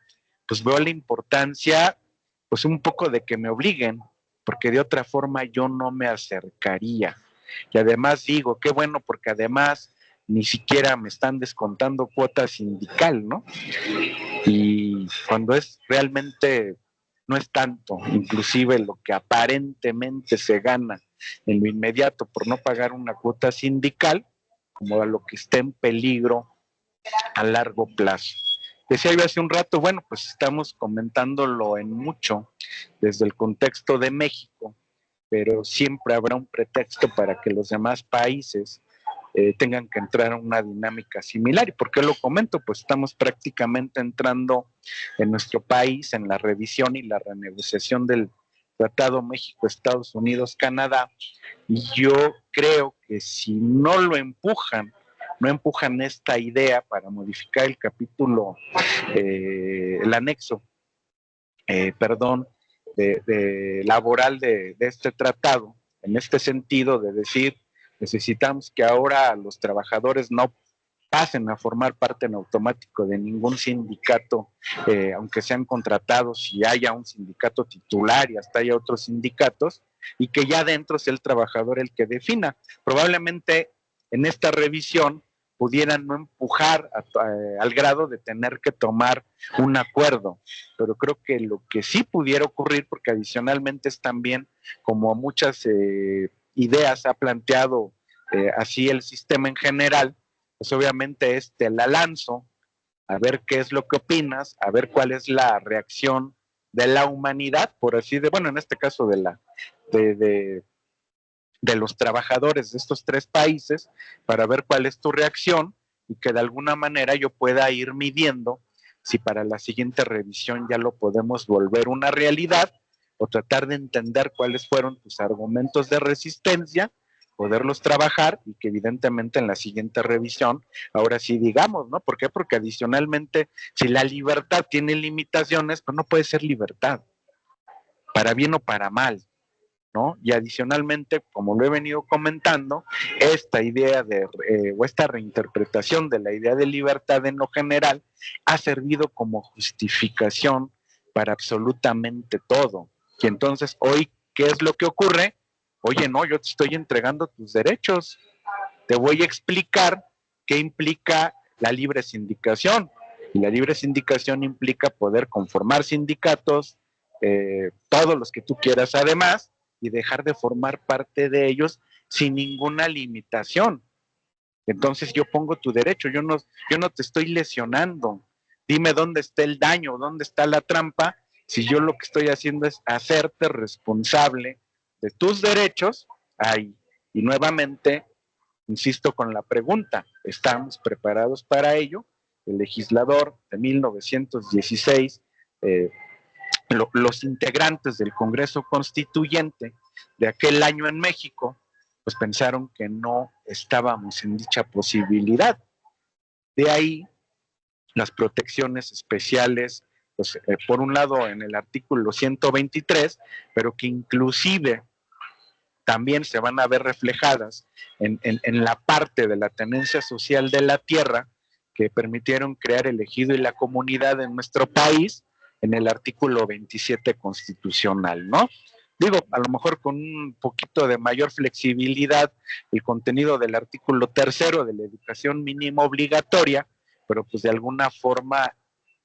pues veo la importancia, pues un poco de que me obliguen, porque de otra forma yo no me acercaría. Y además digo, qué bueno, porque además ni siquiera me están descontando cuota sindical, ¿no? Y cuando es realmente, no es tanto, inclusive lo que aparentemente se gana en lo inmediato por no pagar una cuota sindical, como a lo que esté en peligro a largo plazo. Decía yo hace un rato, bueno, pues estamos comentándolo en mucho desde el contexto de México, pero siempre habrá un pretexto para que los demás países tengan que entrar a una dinámica similar. ¿Y por qué lo comento? Pues estamos prácticamente entrando en nuestro país en la revisión y la renegociación del Tratado México-Estados Unidos-Canadá, y yo creo que si no lo empujan, no empujan esta idea para modificar el capítulo, el anexo, perdón, de laboral de este tratado, en este sentido de decir, necesitamos que ahora los trabajadores no pasen a formar parte en automático de ningún sindicato, aunque sean contratados y haya un sindicato titular y hasta haya otros sindicatos, y que ya dentro sea el trabajador el que defina. Probablemente en esta revisión pudieran no empujar al grado de tener que tomar un acuerdo, pero creo que lo que sí pudiera ocurrir, porque adicionalmente es también como muchas ideas ha planteado así el sistema en general, pues obviamente te la lanzo, a ver qué es lo que opinas, a ver cuál es la reacción de la humanidad, por así de, bueno, en este caso de los trabajadores de estos tres países, para ver cuál es tu reacción y que de alguna manera yo pueda ir midiendo si para la siguiente revisión ya lo podemos volver una realidad o tratar de entender cuáles fueron tus argumentos de resistencia, poderlos trabajar y que evidentemente en la siguiente revisión, ahora sí digamos, ¿no? ¿Por qué? Porque adicionalmente, si la libertad tiene limitaciones, pues no puede ser libertad, para bien o para mal, ¿no? Y adicionalmente, como lo he venido comentando, esta idea o esta reinterpretación de la idea de libertad en lo general ha servido como justificación para absolutamente todo. Y entonces, hoy, ¿qué es lo que ocurre? Oye, no, yo te estoy entregando tus derechos. Te voy a explicar qué implica la libre sindicación. Y la libre sindicación implica poder conformar sindicatos, todos los que tú quieras además, y dejar de formar parte de ellos sin ninguna limitación. Entonces yo pongo tu derecho, yo no te estoy lesionando. Dime dónde está el daño, dónde está la trampa, si yo lo que estoy haciendo es hacerte responsable de tus derechos. Ahí. Y nuevamente, insisto con la pregunta, ¿estamos preparados para ello? El legislador de 1916, los integrantes del Congreso Constituyente de aquel año en México, pues pensaron que no estábamos en dicha posibilidad. De ahí las protecciones especiales, pues, por un lado en el artículo 123, pero que inclusive también se van a ver reflejadas en la parte de la tenencia social de la tierra que permitieron crear el ejido y la comunidad en nuestro país en el artículo 27 constitucional, ¿no? Digo, a lo mejor con un poquito de mayor flexibilidad el contenido del artículo 3º de la educación mínima obligatoria, pero pues de alguna forma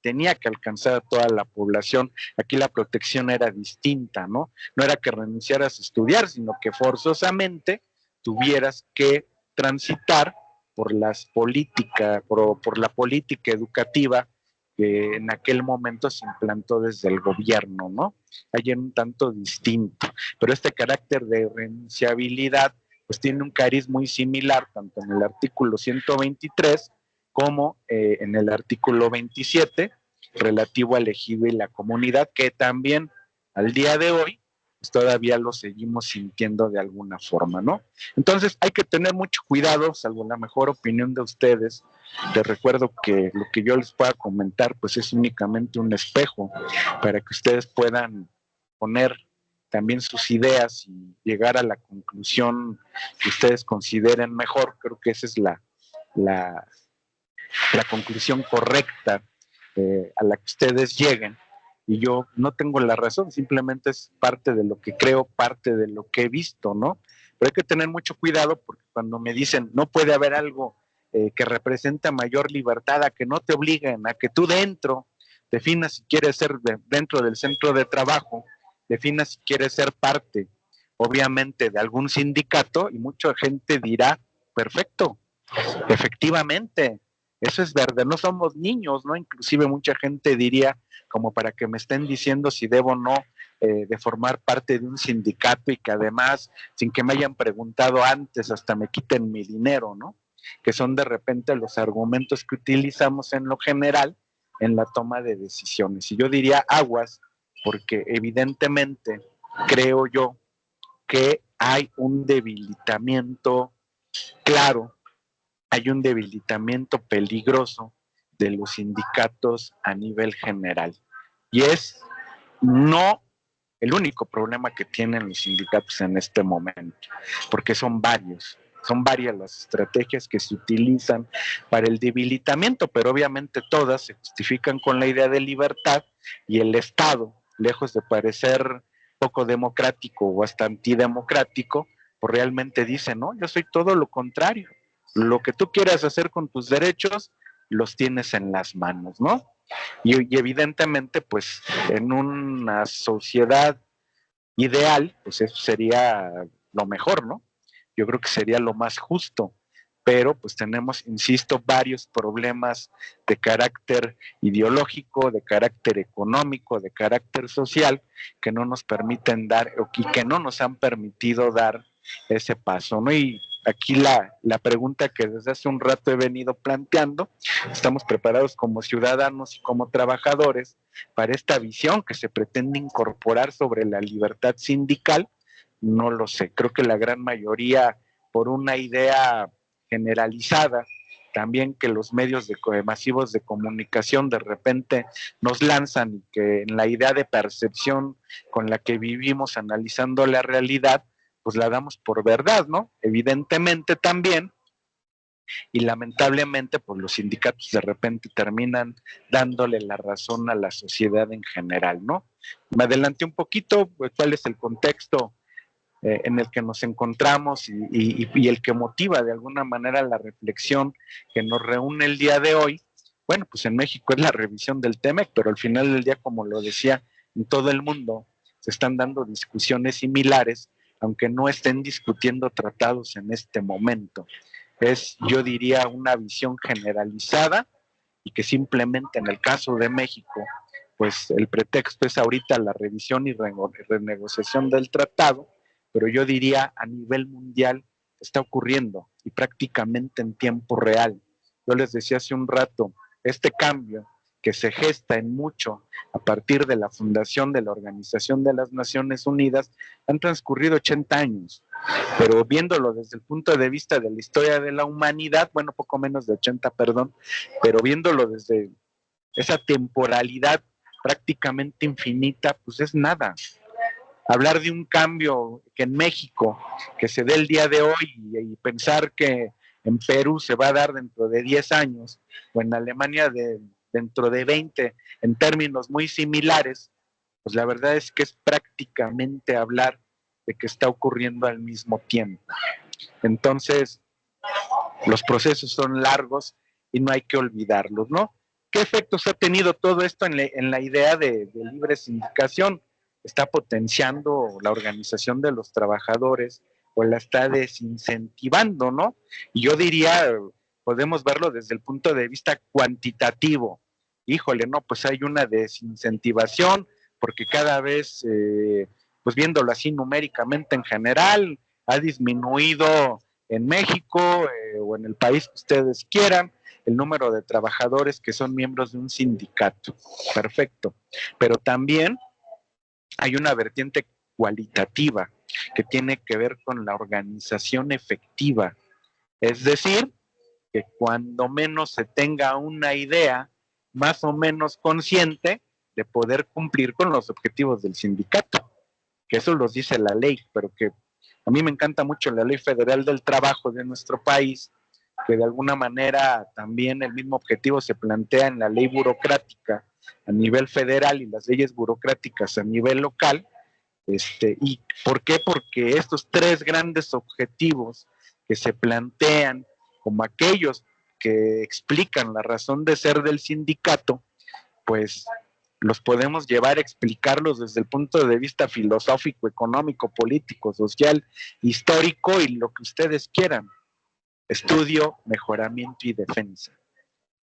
tenía que alcanzar a toda la población. Aquí la protección era distinta, ¿no? No era que renunciaras a estudiar, sino que forzosamente tuvieras que transitar por las políticas, por la política educativa que en aquel momento se implantó desde el gobierno, ¿no? Hay un tanto distinto, pero este carácter de renunciabilidad pues tiene un cariz muy similar tanto en el artículo 123 como en el artículo 27 relativo al ejido y la comunidad, que también al día de hoy pues todavía lo seguimos sintiendo de alguna forma, ¿no? Entonces hay que tener mucho cuidado, salvo la mejor opinión de ustedes. Les recuerdo que lo que yo les pueda comentar pues es únicamente un espejo para que ustedes puedan poner también sus ideas y llegar a la conclusión que ustedes consideren mejor. Creo que esa es la, la conclusión correcta a la que ustedes lleguen. Y yo no tengo la razón, simplemente es parte de lo que creo, parte de lo que he visto, ¿no? Pero hay que tener mucho cuidado porque cuando me dicen no puede haber algo que representa mayor libertad, a que no te obliguen, a que tú dentro definas si quieres ser dentro del centro de trabajo, definas si quieres ser parte, obviamente, de algún sindicato, y mucha gente dirá, perfecto, efectivamente, eso es verdad, no somos niños, ¿no? Inclusive mucha gente diría, como para que me estén diciendo si debo o no de formar parte de un sindicato y que además, sin que me hayan preguntado antes, hasta me quiten mi dinero, ¿no? Que son de repente los argumentos que utilizamos en lo general en la toma de decisiones. Y yo diría aguas, porque evidentemente creo yo que hay un debilitamiento claro, hay un debilitamiento peligroso de los sindicatos a nivel general. Y es no el único problema que tienen los sindicatos en este momento, porque son varias las estrategias que se utilizan para el debilitamiento, pero obviamente todas se justifican con la idea de libertad y el Estado, lejos de parecer poco democrático o hasta antidemocrático, pues realmente dice, no, yo soy todo lo contrario. Lo que tú quieras hacer con tus derechos, los tienes en las manos, ¿no? Y evidentemente, pues en una sociedad ideal, pues eso sería lo mejor, ¿no? Yo creo que sería lo más justo, pero pues tenemos, insisto, varios problemas de carácter ideológico, de carácter económico, de carácter social, que no nos permiten dar, y que no nos han permitido dar ese paso, ¿no? Y aquí la pregunta que desde hace un rato he venido planteando, ¿estamos preparados como ciudadanos y como trabajadores para esta visión que se pretende incorporar sobre la libertad sindical? No lo sé, creo que la gran mayoría, por una idea generalizada, también que los medios masivos de comunicación de repente nos lanzan y que en la idea de percepción con la que vivimos analizando la realidad, pues la damos por verdad, ¿no? Evidentemente también, y lamentablemente, pues los sindicatos de repente terminan dándole la razón a la sociedad en general, ¿no? Me adelanté un poquito, pues, cuál es el contexto en el que nos encontramos y el que motiva de alguna manera la reflexión que nos reúne el día de hoy. Bueno, pues en México es la revisión del TEMEC, pero al final del día, como lo decía, en todo el mundo se están dando discusiones similares, aunque no estén discutiendo tratados en este momento. Es, yo diría, una visión generalizada y que simplemente en el caso de México, pues el pretexto es ahorita la revisión y renegociación del tratado, pero yo diría a nivel mundial está ocurriendo y prácticamente en tiempo real. Yo les decía hace un rato, este cambio que se gesta en mucho a partir de la fundación de la Organización de las Naciones Unidas, han transcurrido 80 años, pero viéndolo desde el punto de vista de la historia de la humanidad, bueno, poco menos de 80, perdón, pero viéndolo desde esa temporalidad prácticamente infinita, pues es nada. Hablar de un cambio que en México, que se dé el día de hoy y pensar que en Perú se va a dar dentro de 10 años o en Alemania dentro de 20, en términos muy similares, pues la verdad es que es prácticamente hablar de que está ocurriendo al mismo tiempo. Entonces, los procesos son largos y no hay que olvidarlos, ¿no? ¿Qué efectos ha tenido todo esto en la idea de libre sindicación? Está potenciando la organización de los trabajadores o la está desincentivando, ¿no? Y yo diría, podemos verlo desde el punto de vista cuantitativo. Híjole, no, pues hay una desincentivación porque cada vez, pues viéndolo así numéricamente en general, ha disminuido en México o en el país que ustedes quieran, el número de trabajadores que son miembros de un sindicato. Perfecto. Pero también hay una vertiente cualitativa que tiene que ver con la organización efectiva. Es decir, que cuando menos se tenga una idea más o menos consciente de poder cumplir con los objetivos del sindicato, que eso los dice la ley, pero que a mí me encanta mucho la Ley Federal del Trabajo de nuestro país, que de alguna manera también el mismo objetivo se plantea en la ley burocrática a nivel federal y las leyes burocráticas a nivel local. ¿Y por qué? Porque estos tres grandes objetivos que se plantean como aquellos que explican la razón de ser del sindicato, pues los podemos llevar a explicarlos desde el punto de vista filosófico, económico, político, social, histórico y lo que ustedes quieran. Estudio, mejoramiento y defensa.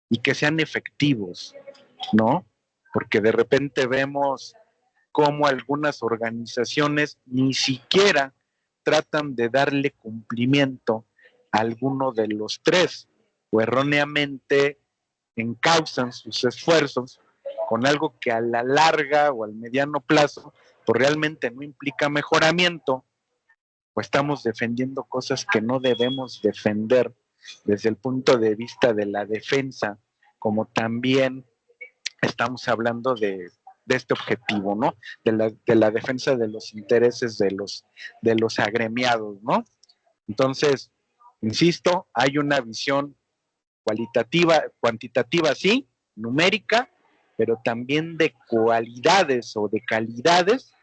Y que sean efectivos, ¿no? Porque de repente vemos cómo algunas organizaciones ni siquiera tratan de darle cumplimiento a alguno de los tres, o erróneamente encausan sus esfuerzos con algo que a la larga o al mediano plazo pues realmente no implica mejoramiento, o estamos defendiendo cosas que no debemos defender desde el punto de vista de la defensa, como también estamos hablando de este objetivo, ¿no? De la defensa de los intereses de los agremiados, ¿no? Entonces, insisto, hay una visión cualitativa, cuantitativa sí, numérica, pero también de cualidades o de calidades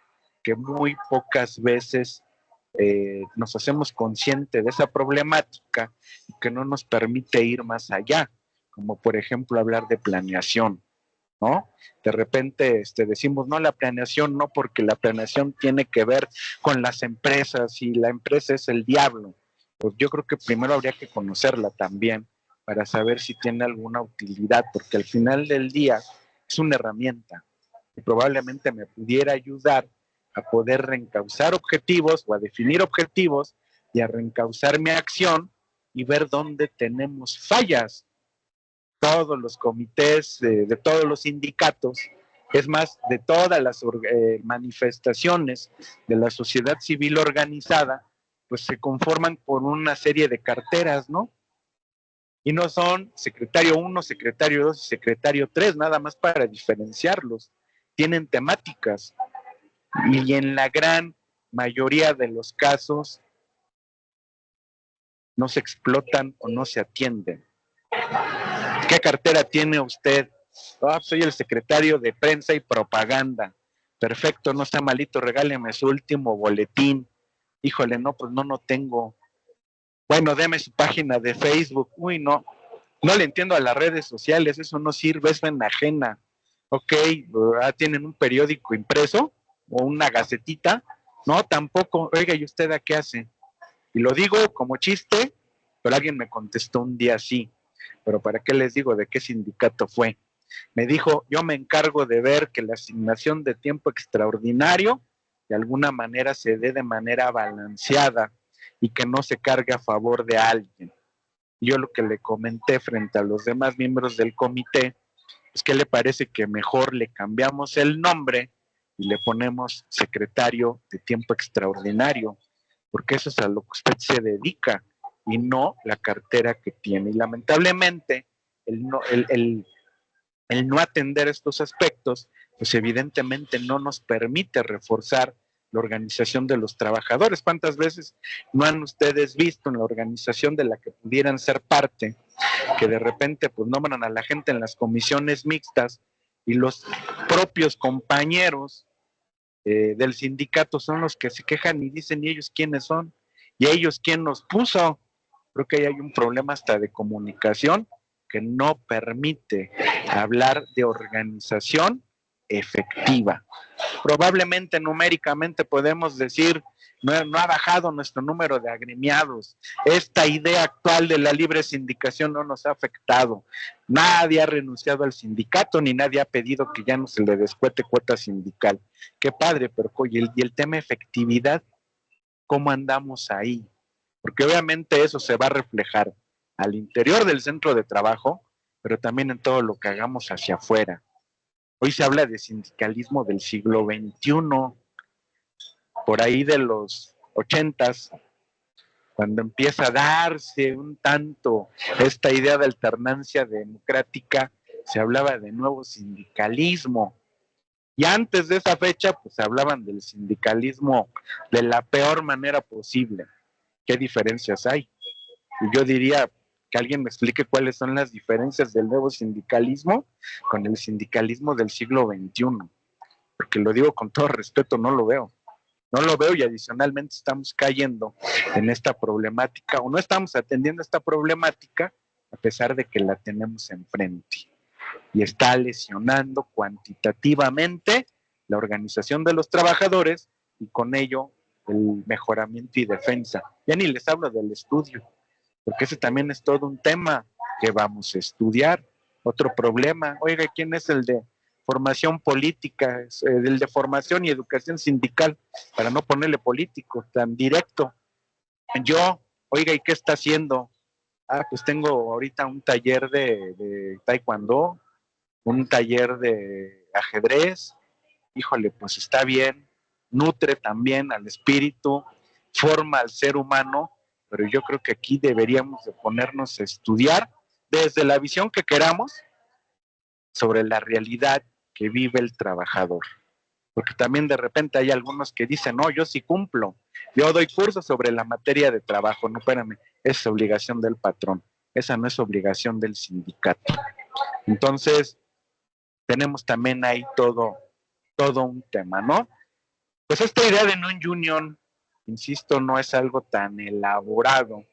que muy pocas veces nos hacemos conscientes de esa problemática y que no nos permite ir más allá, como por ejemplo hablar de planeación, ¿no? De repente decimos, no, la planeación no, porque la planeación tiene que ver con las empresas y la empresa es el diablo. Pues yo creo que primero habría que conocerla también para saber si tiene alguna utilidad, porque al final del día es una herramienta y probablemente me pudiera ayudar a poder reencauzar objetivos o a definir objetivos y a reencauzar mi acción y ver dónde tenemos fallas. Todos los comités, de todos los sindicatos, es más, de todas las manifestaciones de la sociedad civil organizada, pues se conforman por una serie de carteras, ¿no? Y no son secretario 1, secretario 2 y secretario 3, nada más para diferenciarlos. Tienen temáticas y en la gran mayoría de los casos no se explotan o no se atienden. ¿Qué cartera tiene usted? Soy el secretario de prensa y propaganda. Perfecto, no está malito, regáleme su último boletín. Híjole, no, pues no tengo. Bueno, deme su página de Facebook. Uy, no le entiendo a las redes sociales, eso no sirve, es enajena. Ok, ¿tienen un periódico impreso o una gacetita? No, tampoco. Oiga, ¿y usted a qué hace? Y lo digo como chiste, pero alguien me contestó un día así. Pero ¿para qué les digo de qué sindicato fue? Me dijo, yo me encargo de ver que la asignación de tiempo extraordinario de alguna manera se dé de manera balanceada y que no se cargue a favor de alguien. Yo lo que le comenté frente a los demás miembros del comité es que le parece que mejor le cambiamos el nombre y le ponemos secretario de tiempo extraordinario, porque eso es a lo que usted se dedica y no la cartera que tiene. Y lamentablemente el no atender estos aspectos, pues evidentemente no nos permite reforzar la organización de los trabajadores. ¿Cuántas veces no han ustedes visto en la organización de la que pudieran ser parte, que de repente pues nombran a la gente en las comisiones mixtas y los propios compañeros del sindicato son los que se quejan y dicen, ¿y ellos quiénes son? ¿Y ellos quién nos puso? Creo que ahí hay un problema hasta de comunicación que no permite hablar de organización efectiva. Probablemente numéricamente podemos decir, no ha bajado nuestro número de agremiados. Esta idea actual de la libre sindicación no nos ha afectado. Nadie ha renunciado al sindicato, ni nadie ha pedido que ya no se le descuente cuota sindical. Qué padre, pero y el tema efectividad, ¿cómo andamos ahí? Porque obviamente eso se va a reflejar al interior del centro de trabajo, pero también en todo lo que hagamos hacia afuera. Hoy se habla de sindicalismo del siglo XXI, por ahí de los 80s, cuando empieza a darse un tanto esta idea de alternancia democrática, se hablaba de nuevo sindicalismo. Y antes de esa fecha, pues hablaban del sindicalismo de la peor manera posible. ¿Qué diferencias hay? Y yo diría que alguien me explique cuáles son las diferencias del nuevo sindicalismo con el sindicalismo del siglo XXI. Porque lo digo con todo respeto, no lo veo. No lo veo y adicionalmente estamos cayendo en esta problemática o no estamos atendiendo esta problemática a pesar de que la tenemos enfrente. Y está lesionando cuantitativamente la organización de los trabajadores y con ello el mejoramiento y defensa. Ya ni les hablo del estudio, porque ese también es todo un tema que vamos a estudiar. Otro problema, oiga, ¿quién es el de formación política, el de formación y educación sindical, para no ponerle político tan directo? Yo, oiga, ¿y qué está haciendo? Ah, pues tengo ahorita un taller de taekwondo, un taller de ajedrez, híjole, pues está bien, nutre también al espíritu, forma al ser humano, pero yo creo que aquí deberíamos de ponernos a estudiar desde la visión que queramos sobre la realidad que vive el trabajador. Porque también de repente hay algunos que dicen, no, yo sí cumplo, yo doy cursos sobre la materia de trabajo, no, espérame, es obligación del patrón, esa no es obligación del sindicato. Entonces, tenemos también ahí todo un tema, ¿no? Pues esta idea de non-union, insisto, no es algo tan elaborado.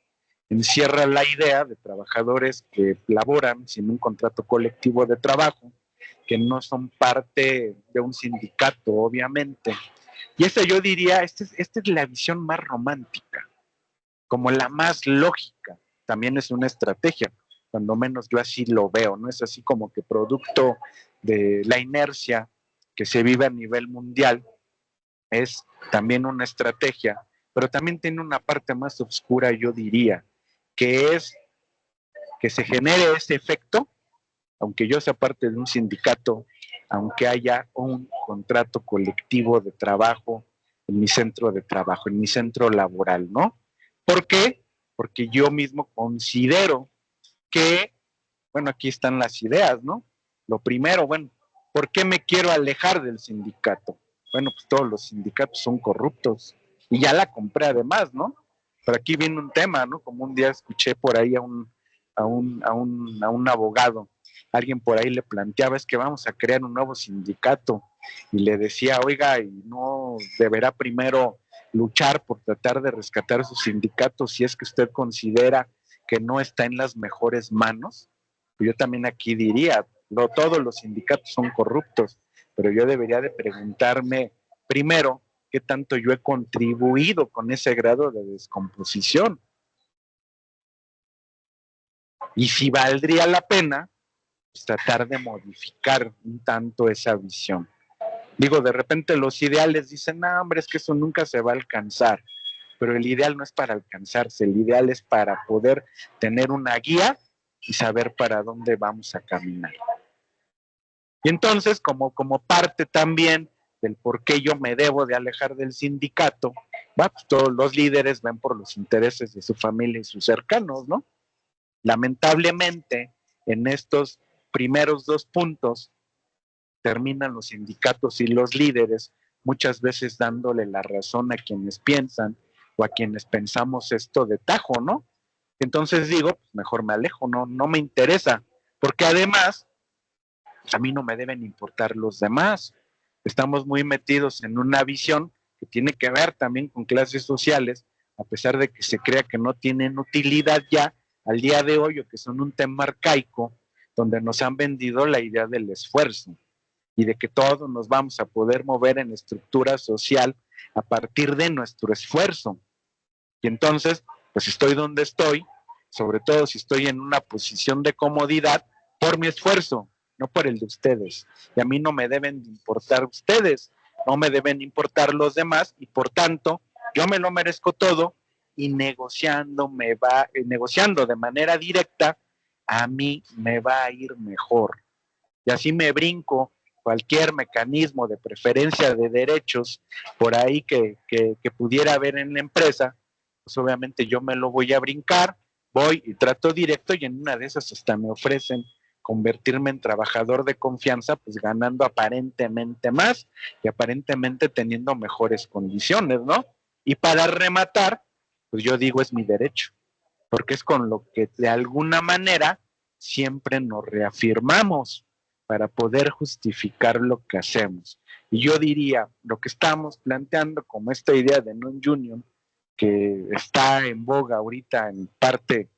Encierra la idea de trabajadores que laboran sin un contrato colectivo de trabajo, que no son parte de un sindicato, obviamente. Y esta yo diría, esta es la visión más romántica, como la más lógica. También es una estrategia, cuando menos yo así lo veo, ¿no? Es así como que producto de la inercia que se vive a nivel mundial, es también una estrategia, pero también tiene una parte más oscura, yo diría, que es que se genere ese efecto, aunque yo sea parte de un sindicato, aunque haya un contrato colectivo de trabajo en mi centro de trabajo, en mi centro laboral, ¿no? ¿Por qué? Porque yo mismo considero que, bueno, aquí están las ideas, ¿no? Lo primero, bueno, ¿por qué me quiero alejar del sindicato? Bueno, pues todos los sindicatos son corruptos y ya la compré además, ¿no? Pero aquí viene un tema, ¿no? Como un día escuché por ahí a un abogado, alguien por ahí le planteaba, es que vamos a crear un nuevo sindicato y le decía, oiga, ¿y no deberá primero luchar por tratar de rescatar su sindicato si es que usted considera que no está en las mejores manos? Yo también aquí diría, no todos los sindicatos son corruptos, pero yo debería de preguntarme primero qué tanto yo he contribuido con ese grado de descomposición y si valdría la pena pues, tratar de modificar un tanto esa visión. Digo, de repente los ideales dicen, no, hombre, es que eso nunca se va a alcanzar, pero el ideal no es para alcanzarse, el ideal es para poder tener una guía y saber para dónde vamos a caminar. Y entonces, como parte también del por qué yo me debo de alejar del sindicato, pues todos los líderes ven por los intereses de su familia y sus cercanos, ¿no? Lamentablemente, en estos primeros dos puntos, terminan los sindicatos y los líderes muchas veces dándole la razón a quienes piensan o a quienes pensamos esto de tajo, ¿no? Entonces digo, pues mejor me alejo, no me interesa, porque además a mí no me deben importar los demás. Estamos muy metidos en una visión que tiene que ver también con clases sociales, a pesar de que se crea que no tienen utilidad ya al día de hoy o que son un tema arcaico, donde nos han vendido la idea del esfuerzo y de que todos nos vamos a poder mover en estructura social a partir de nuestro esfuerzo. Y entonces, pues estoy donde estoy, sobre todo si estoy en una posición de comodidad, por mi esfuerzo, no por el de ustedes. Y a mí no me deben importar ustedes, no me deben importar los demás, y por tanto, yo me lo merezco todo, y negociando de manera directa, a mí me va a ir mejor. Y así me brinco cualquier mecanismo de preferencia de derechos por ahí que pudiera haber en la empresa, pues obviamente yo me lo voy a brincar, voy y trato directo, y en una de esas hasta me ofrecen convertirme en trabajador de confianza, pues ganando aparentemente más y aparentemente teniendo mejores condiciones, ¿no? Y para rematar, pues yo digo es mi derecho, porque es con lo que de alguna manera siempre nos reafirmamos para poder justificar lo que hacemos. Y yo diría, lo que estamos planteando como esta idea de non-union, que está en boga ahorita en parte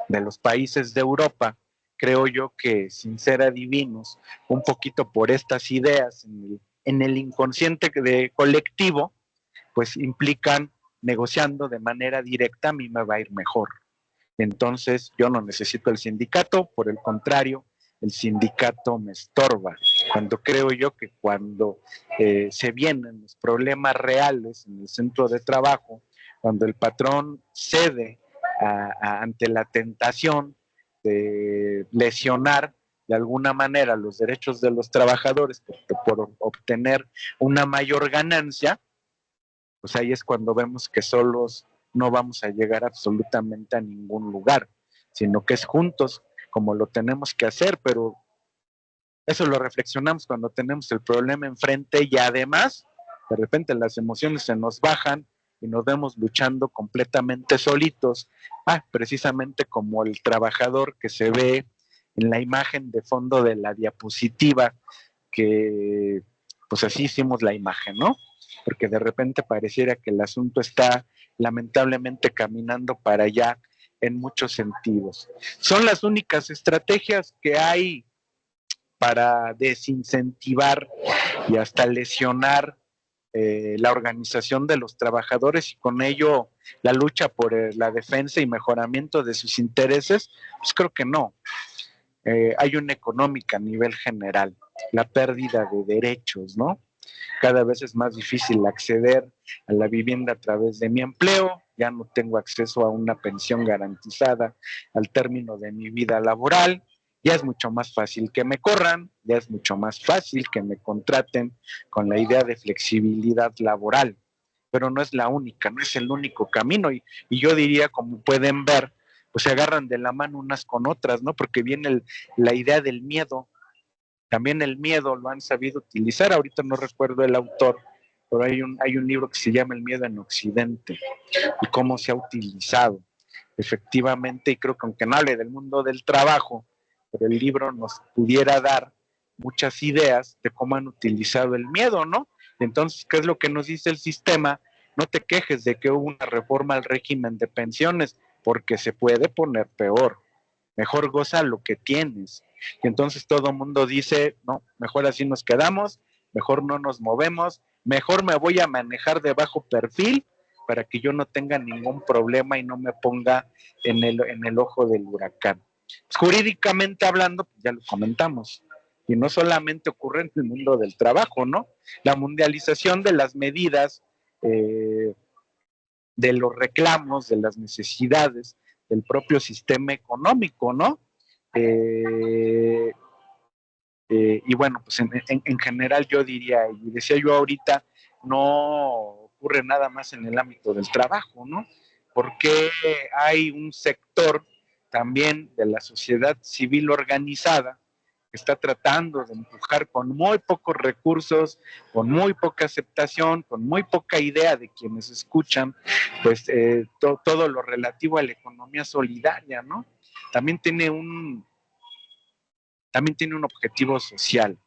de los países de Europa, creo yo que sin ser adivinos, un poquito por estas ideas en el inconsciente colectivo, pues implican negociando de manera directa, a mí me va a ir mejor. Entonces yo no necesito el sindicato, por el contrario, el sindicato me estorba. Cuando creo yo que cuando se vienen los problemas reales en el centro de trabajo, cuando el patrón cede ante la tentación de lesionar de alguna manera los derechos de los trabajadores por obtener una mayor ganancia, pues ahí es cuando vemos que solos no vamos a llegar absolutamente a ningún lugar, sino que es juntos como lo tenemos que hacer, pero eso lo reflexionamos cuando tenemos el problema enfrente y además de repente las emociones se nos bajan y nos vemos luchando completamente solitos, precisamente como el trabajador que se ve en la imagen de fondo de la diapositiva, que pues así hicimos la imagen, ¿no? Porque de repente pareciera que el asunto está lamentablemente caminando para allá en muchos sentidos. Son las únicas estrategias que hay para desincentivar y hasta lesionar la organización de los trabajadores y con ello la lucha por la defensa y mejoramiento de sus intereses, pues creo que no. Hay una económica a nivel general, la pérdida de derechos, ¿no? Cada vez es más difícil acceder a la vivienda a través de mi empleo, ya no tengo acceso a una pensión garantizada al término de mi vida laboral, ya es mucho más fácil que me corran, ya es mucho más fácil que me contraten con la idea de flexibilidad laboral, pero no es la única, no es el único camino y yo diría, como pueden ver, pues se agarran de la mano unas con otras, ¿no? Porque viene la idea del miedo. También el miedo lo han sabido utilizar. Ahorita no recuerdo el autor, pero hay un libro que se llama El miedo en Occidente y cómo se ha utilizado. Efectivamente, y creo que aunque no hable del mundo del trabajo, pero el libro nos pudiera dar muchas ideas de cómo han utilizado el miedo, ¿no? Entonces, ¿qué es lo que nos dice el sistema? No te quejes de que hubo una reforma al régimen de pensiones, porque se puede poner peor. Mejor goza lo que tienes. Y entonces todo el mundo dice, no, mejor así nos quedamos, mejor no nos movemos, mejor me voy a manejar de bajo perfil para que yo no tenga ningún problema y no me ponga en el ojo del huracán. Pues, jurídicamente hablando, pues ya lo comentamos, y no solamente ocurre en el mundo del trabajo, ¿no? La mundialización de las medidas, de los reclamos, de las necesidades del propio sistema económico, ¿no? Eh, y bueno, pues en general yo diría, y decía yo ahorita, no ocurre nada más en el ámbito del trabajo, ¿no? Porque hay un sector también de la sociedad civil organizada que está tratando de empujar con muy pocos recursos, con muy poca aceptación, con muy poca idea de quienes escuchan, pues todo lo relativo a la economía solidaria, ¿no? También tiene un objetivo social.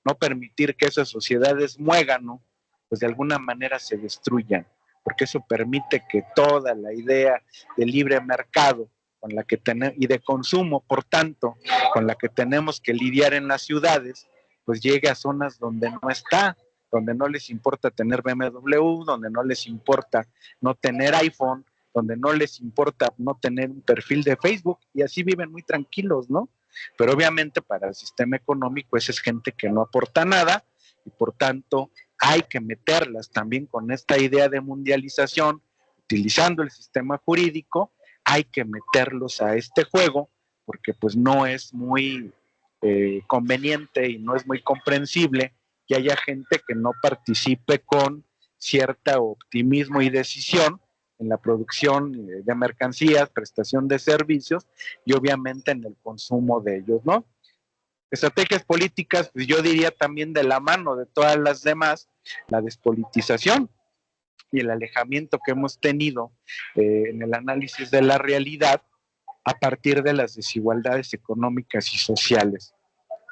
no permitir que esas sociedades muégano, pues de alguna manera se destruyan, porque eso permite que toda la idea de libre mercado con la que tenemos, y de consumo, por tanto, con la que tenemos que lidiar en las ciudades, pues llegue a zonas donde no está, donde no les importa tener BMW, donde no les importa no tener iPhone, donde no les importa no tener un perfil de Facebook, y así viven muy tranquilos, ¿no? Pero obviamente para el sistema económico esa es gente que no aporta nada, y por tanto hay que meterlas también con esta idea de mundialización, utilizando el sistema jurídico, hay que meterlos a este juego, porque pues no es muy conveniente y no es muy comprensible que haya gente que no participe con cierta optimismo y decisión en la producción de mercancías, prestación de servicios y obviamente en el consumo de ellos, ¿no? Estrategias políticas, pues yo diría también de la mano de todas las demás, la despolitización y el alejamiento que hemos tenido en el análisis de la realidad a partir de las desigualdades económicas y sociales.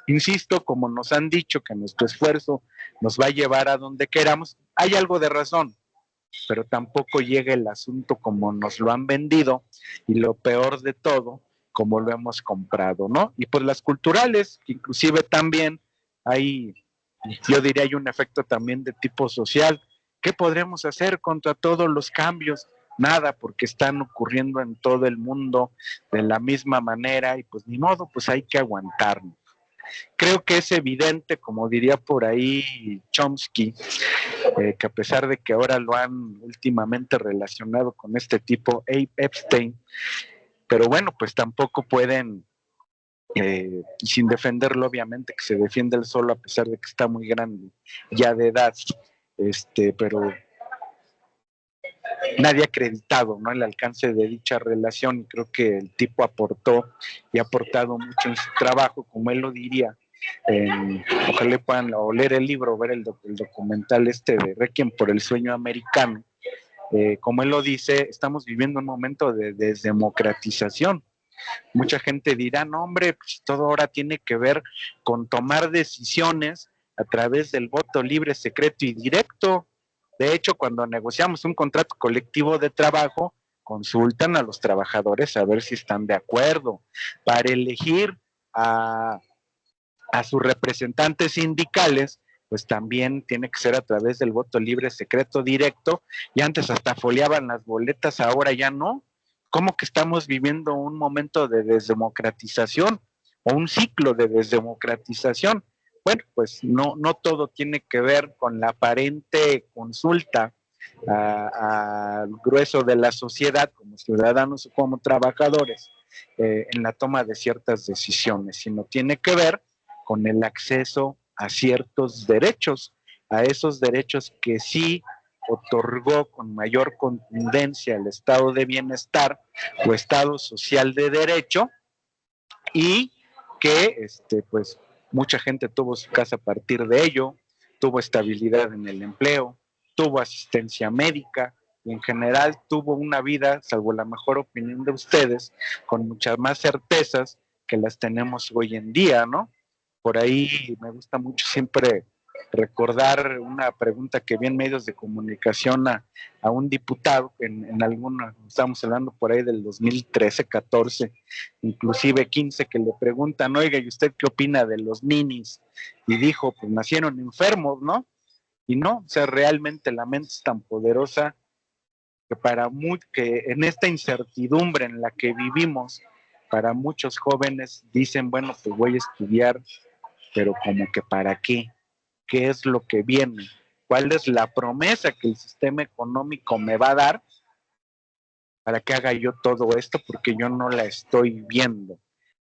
Insisto, como nos han dicho que nuestro esfuerzo nos va a llevar a donde queramos, hay algo de razón, pero tampoco llega el asunto como nos lo han vendido y lo peor de todo, como lo hemos comprado, ¿no? Y pues las culturales, inclusive también hay, yo diría, hay un efecto también de tipo social. ¿Qué podremos hacer contra todos los cambios? Nada, porque están ocurriendo en todo el mundo de la misma manera y pues ni modo, pues hay que aguantarnos. Creo que es evidente, como diría por ahí Chomsky, que a pesar de que ahora lo han últimamente relacionado con este tipo, Abe Epstein, pero bueno, pues tampoco pueden, sin defenderlo obviamente, que se defiende él solo a pesar de que está muy grande ya de edad, pero nadie ha acreditado, ¿no?, el alcance de dicha relación, y creo que el tipo aportó y ha aportado mucho en su trabajo, como él lo diría. Ojalá puedan o leer el libro o ver el documental de Requiem por el sueño americano. Como él lo dice, estamos viviendo un momento de desdemocratización. Mucha gente dirá, no hombre, pues todo ahora tiene que ver con tomar decisiones a través del voto libre, secreto y directo. De hecho, cuando negociamos un contrato colectivo de trabajo, consultan a los trabajadores a ver si están de acuerdo. Para elegir a sus representantes sindicales, pues también tiene que ser a través del voto libre, secreto, directo, y antes hasta foliaban las boletas, ahora ya no. ¿Cómo que estamos viviendo un momento de desdemocratización o un ciclo de desdemocratización? Bueno, pues no todo tiene que ver con la aparente consulta al grueso de la sociedad, como ciudadanos o como trabajadores, en la toma de ciertas decisiones, sino tiene que ver con el acceso a ciertos derechos, a esos derechos que sí otorgó con mayor contundencia el estado de bienestar o estado social de derecho, y que pues mucha gente tuvo su casa a partir de ello, tuvo estabilidad en el empleo, tuvo asistencia médica y en general tuvo una vida, salvo la mejor opinión de ustedes, con muchas más certezas que las tenemos hoy en día, ¿no? Por ahí me gusta mucho siempre recordar una pregunta que vi en medios de comunicación a un diputado, en alguna, estamos hablando por ahí del 2013, 14, inclusive 15, que le preguntan, oiga, ¿y usted qué opina de los ninis? Y dijo, pues nacieron enfermos, ¿no? Y no, o sea, realmente la mente es tan poderosa que en esta incertidumbre en la que vivimos, para muchos jóvenes dicen, bueno, pues voy a estudiar, pero como que para qué, qué es lo que viene, cuál es la promesa que el sistema económico me va a dar para que haga yo todo esto, porque yo no la estoy viendo.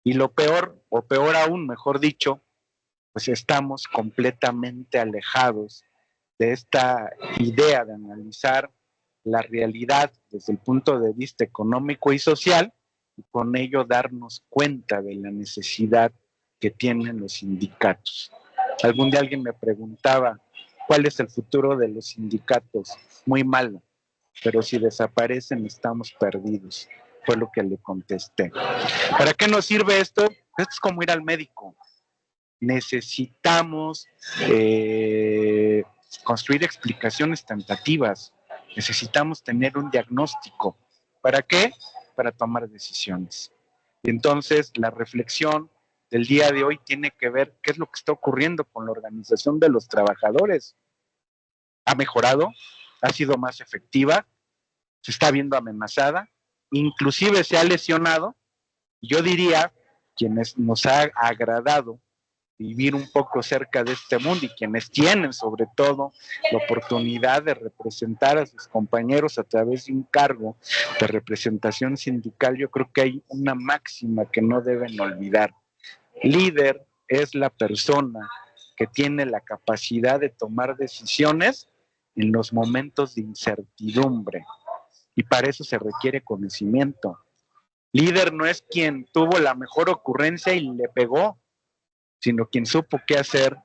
Y lo peor, o peor aún, mejor dicho, pues estamos completamente alejados de esta idea de analizar la realidad desde el punto de vista económico y social, y con ello darnos cuenta de la necesidad que tienen los sindicatos. Algún día alguien me preguntaba, ¿cuál es el futuro de los sindicatos? Muy malo, pero si desaparecen estamos perdidos, fue lo que le contesté. ¿Para qué nos sirve esto? Esto es como ir al médico. necesitamos construir explicaciones tentativas, necesitamos tener un diagnóstico. ¿Para qué? Para tomar decisiones. Y entonces la reflexión del día de hoy tiene que ver qué es lo que está ocurriendo con la organización de los trabajadores. ¿Ha mejorado? ¿Ha sido más efectiva? ¿Se está viendo amenazada? Inclusive se ha lesionado. Yo diría, quienes nos ha agradado vivir un poco cerca de este mundo y quienes tienen sobre todo la oportunidad de representar a sus compañeros a través de un cargo de representación sindical, yo creo que hay una máxima que no deben olvidar. Líder es la persona que tiene la capacidad de tomar decisiones en los momentos de incertidumbre y para eso se requiere conocimiento. Líder no es quien tuvo la mejor ocurrencia y le pegó, sino quien supo qué hacer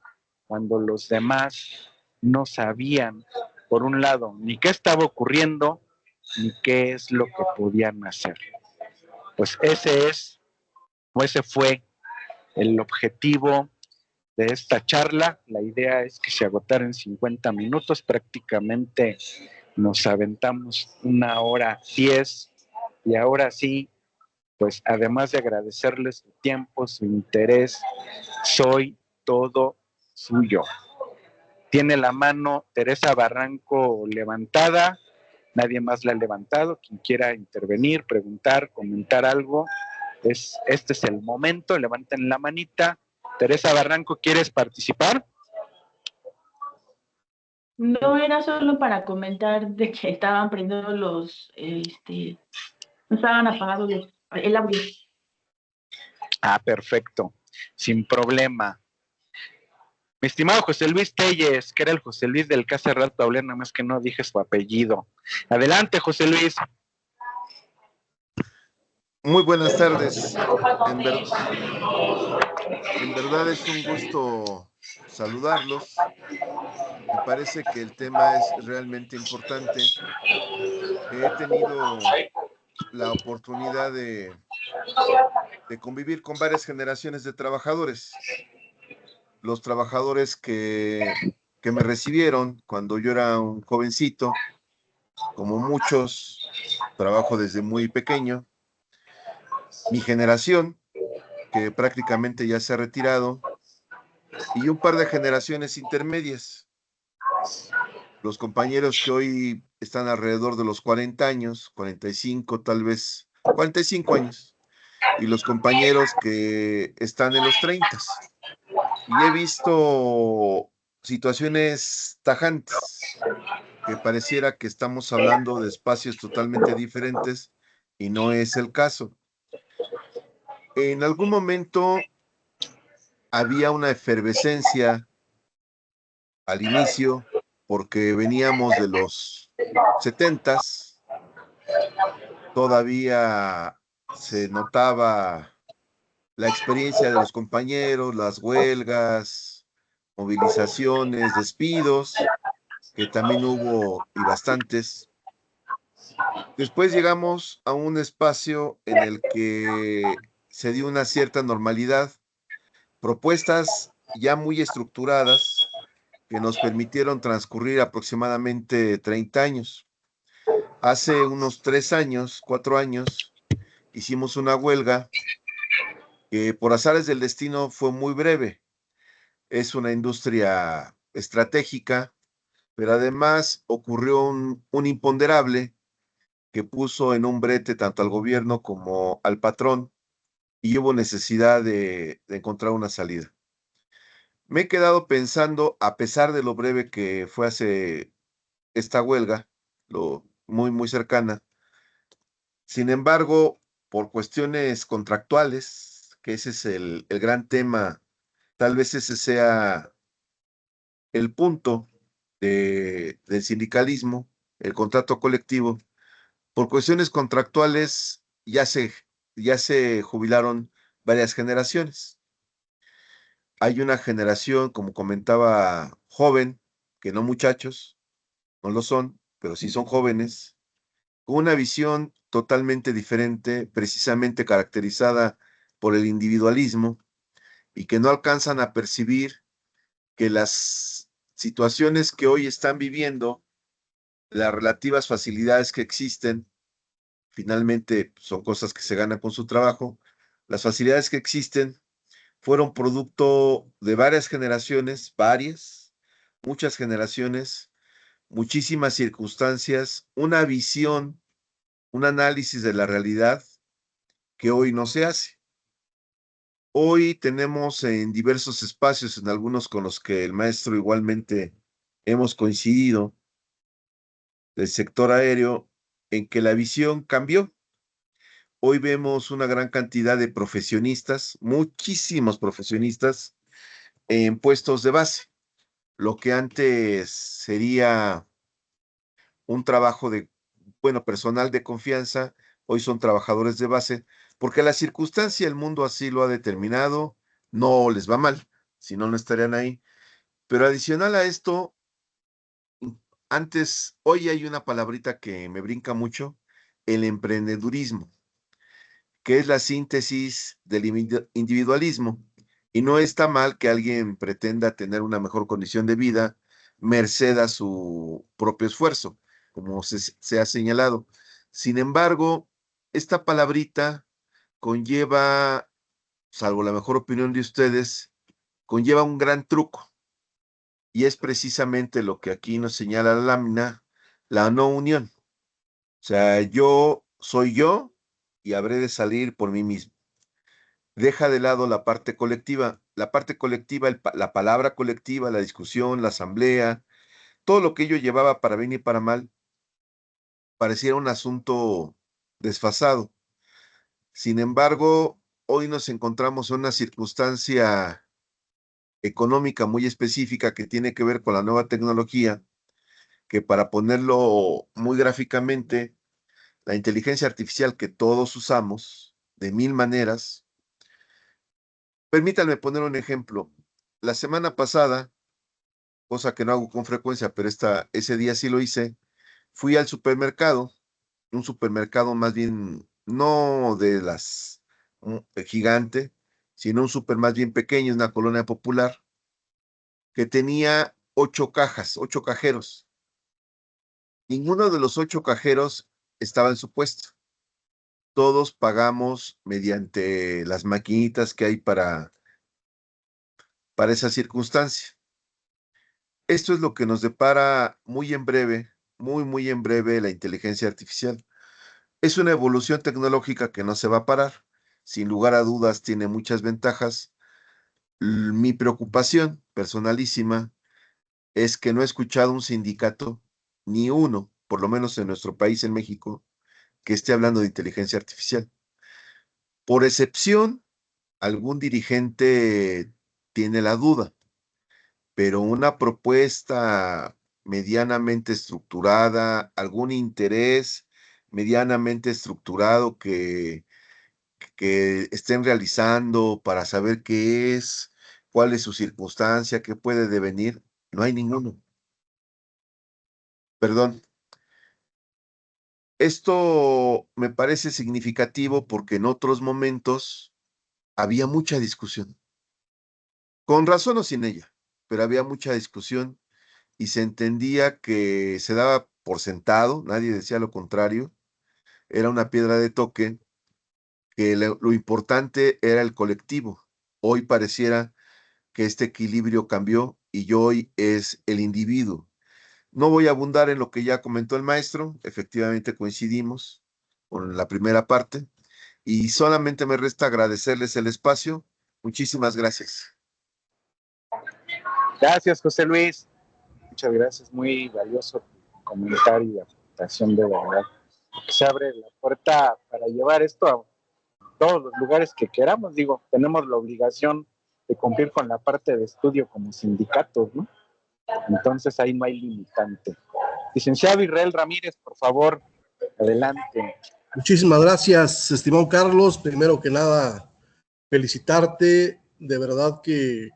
cuando los demás no sabían, por un lado, ni qué estaba ocurriendo, ni qué es lo que podían hacer. Pues ese fue el objetivo de esta charla. La idea es que se agotara en 50 minutos, prácticamente nos aventamos 1:10 y ahora sí, pues además de agradecerles su tiempo, su interés, soy todo suyo. Tiene la mano Teresa Barranco levantada, nadie más la ha levantado. Quien quiera intervenir, preguntar, comentar algo, este es el momento. Levanten la manita. Teresa Barranco, ¿quieres participar? No era solo para comentar de que estaban prendiendo no estaban apagados el audio. Perfecto, sin problema. Mi estimado José Luis Telles, que era el José Luis del que hace rato hablé, nada más que no dije su apellido. Adelante, José Luis. Muy buenas tardes. En verdad es un gusto saludarlos. Me parece que el tema es realmente importante. He tenido la oportunidad de convivir con varias generaciones de trabajadores. Los trabajadores que me recibieron cuando yo era un jovencito, como muchos, trabajo desde muy pequeño. Mi generación, que prácticamente ya se ha retirado, y un par de generaciones intermedias. Los compañeros que hoy están alrededor de los 40 años, 45 tal vez, 45 años, y los compañeros que están en los 30. Y he visto situaciones tajantes, que pareciera que estamos hablando de espacios totalmente diferentes, y no es el caso. En algún momento había una efervescencia al inicio, porque veníamos de los 70s, todavía se notaba la experiencia de los compañeros, las huelgas, movilizaciones, despidos, que también hubo y bastantes. Después llegamos a un espacio en el que se dio una cierta normalidad, propuestas ya muy estructuradas, que nos permitieron transcurrir aproximadamente 30 años. Hace unos 3 años, 4 años, hicimos una huelga que por azares del destino fue muy breve. Es una industria estratégica, pero además ocurrió un imponderable que puso en un brete tanto al gobierno como al patrón, y hubo necesidad de encontrar una salida. Me he quedado pensando, a pesar de lo breve que fue hace esta huelga, muy cercana. Sin embargo, por cuestiones contractuales, que ese es el gran tema, tal vez ese sea el punto del sindicalismo, el contrato colectivo. Por cuestiones contractuales ya se jubilaron varias generaciones. Hay una generación, como comentaba, joven, que no muchachos, no lo son, pero sí son jóvenes, con una visión totalmente diferente, precisamente caracterizada por el individualismo, y que no alcanzan a percibir que las situaciones que hoy están viviendo, las relativas facilidades que existen, finalmente son cosas que se ganan con su trabajo, las facilidades que existen fueron producto de varias generaciones, muchas generaciones, muchísimas circunstancias, una visión, un análisis de la realidad que hoy no se hace. Hoy tenemos en diversos espacios, en algunos con los que el maestro igualmente hemos coincidido, del sector aéreo, en que la visión cambió. Hoy vemos una gran cantidad de profesionistas, muchísimos profesionistas en puestos de base. Lo que antes sería un trabajo de, bueno, personal de confianza, hoy son trabajadores de base, porque la circunstancia, el mundo así lo ha determinado, no les va mal, si no, no estarían ahí. Pero adicional a esto, antes, hoy hay una palabrita que me brinca mucho, el emprendedurismo, que es la síntesis del individualismo. Y no está mal que alguien pretenda tener una mejor condición de vida merced a su propio esfuerzo, como se ha señalado. Sin embargo, esta palabrita conlleva, salvo la mejor opinión de ustedes, conlleva un gran truco. Y es precisamente lo que aquí nos señala la lámina, la no unión. O sea, yo soy yo y habré de salir por mí mismo. Deja de lado la parte colectiva. La parte colectiva, la palabra colectiva, la discusión, la asamblea, todo lo que ello llevaba para bien y para mal, pareciera un asunto desfasado. Sin embargo, hoy nos encontramos en una circunstancia económica muy específica que tiene que ver con la nueva tecnología, que para ponerlo muy gráficamente, la inteligencia artificial que todos usamos de mil maneras. Permítanme poner un ejemplo. La semana pasada, cosa que no hago con frecuencia, pero ese día sí lo hice, fui al supermercado, un supermercado más bien no de las gigante, sino un super más bien pequeño, una colonia popular, que tenía 8 cajas, 8 cajeros. Ninguno de los 8 cajeros estaba en su puesto. Todos pagamos mediante las maquinitas que hay para esa circunstancia. Esto es lo que nos depara muy en breve, muy en breve la inteligencia artificial. Es una evolución tecnológica que no se va a parar. Sin lugar a dudas tiene muchas ventajas. Mi preocupación personalísima es que no he escuchado un sindicato, ni uno, por lo menos en nuestro país, en México, que esté hablando de inteligencia artificial. Por excepción, algún dirigente tiene la duda, pero una propuesta medianamente estructurada, algún interés medianamente estructurado que estén realizando para saber qué es, cuál es su circunstancia, qué puede devenir, no hay ninguno. Perdón. Esto me parece significativo porque en otros momentos había mucha discusión, con razón o sin ella, pero había mucha discusión y se entendía que se daba por sentado, nadie decía lo contrario, era una piedra de toque, que lo importante era el colectivo. Hoy pareciera que este equilibrio cambió y hoy es el individuo. No voy a abundar en lo que ya comentó el maestro, efectivamente coincidimos con la primera parte y solamente me resta agradecerles el espacio. Muchísimas gracias. Gracias, José Luis. Muchas gracias, muy valioso tu comentario y aportación de verdad. Se abre la puerta para llevar esto a todos los lugares que queramos. Digo, tenemos la obligación de cumplir con la parte de estudio como sindicatos, ¿no? Entonces ahí no hay limitante. Licenciado Israel Ramírez, por favor, adelante. Muchísimas gracias, estimado Carlos. Primero que nada, felicitarte. De verdad que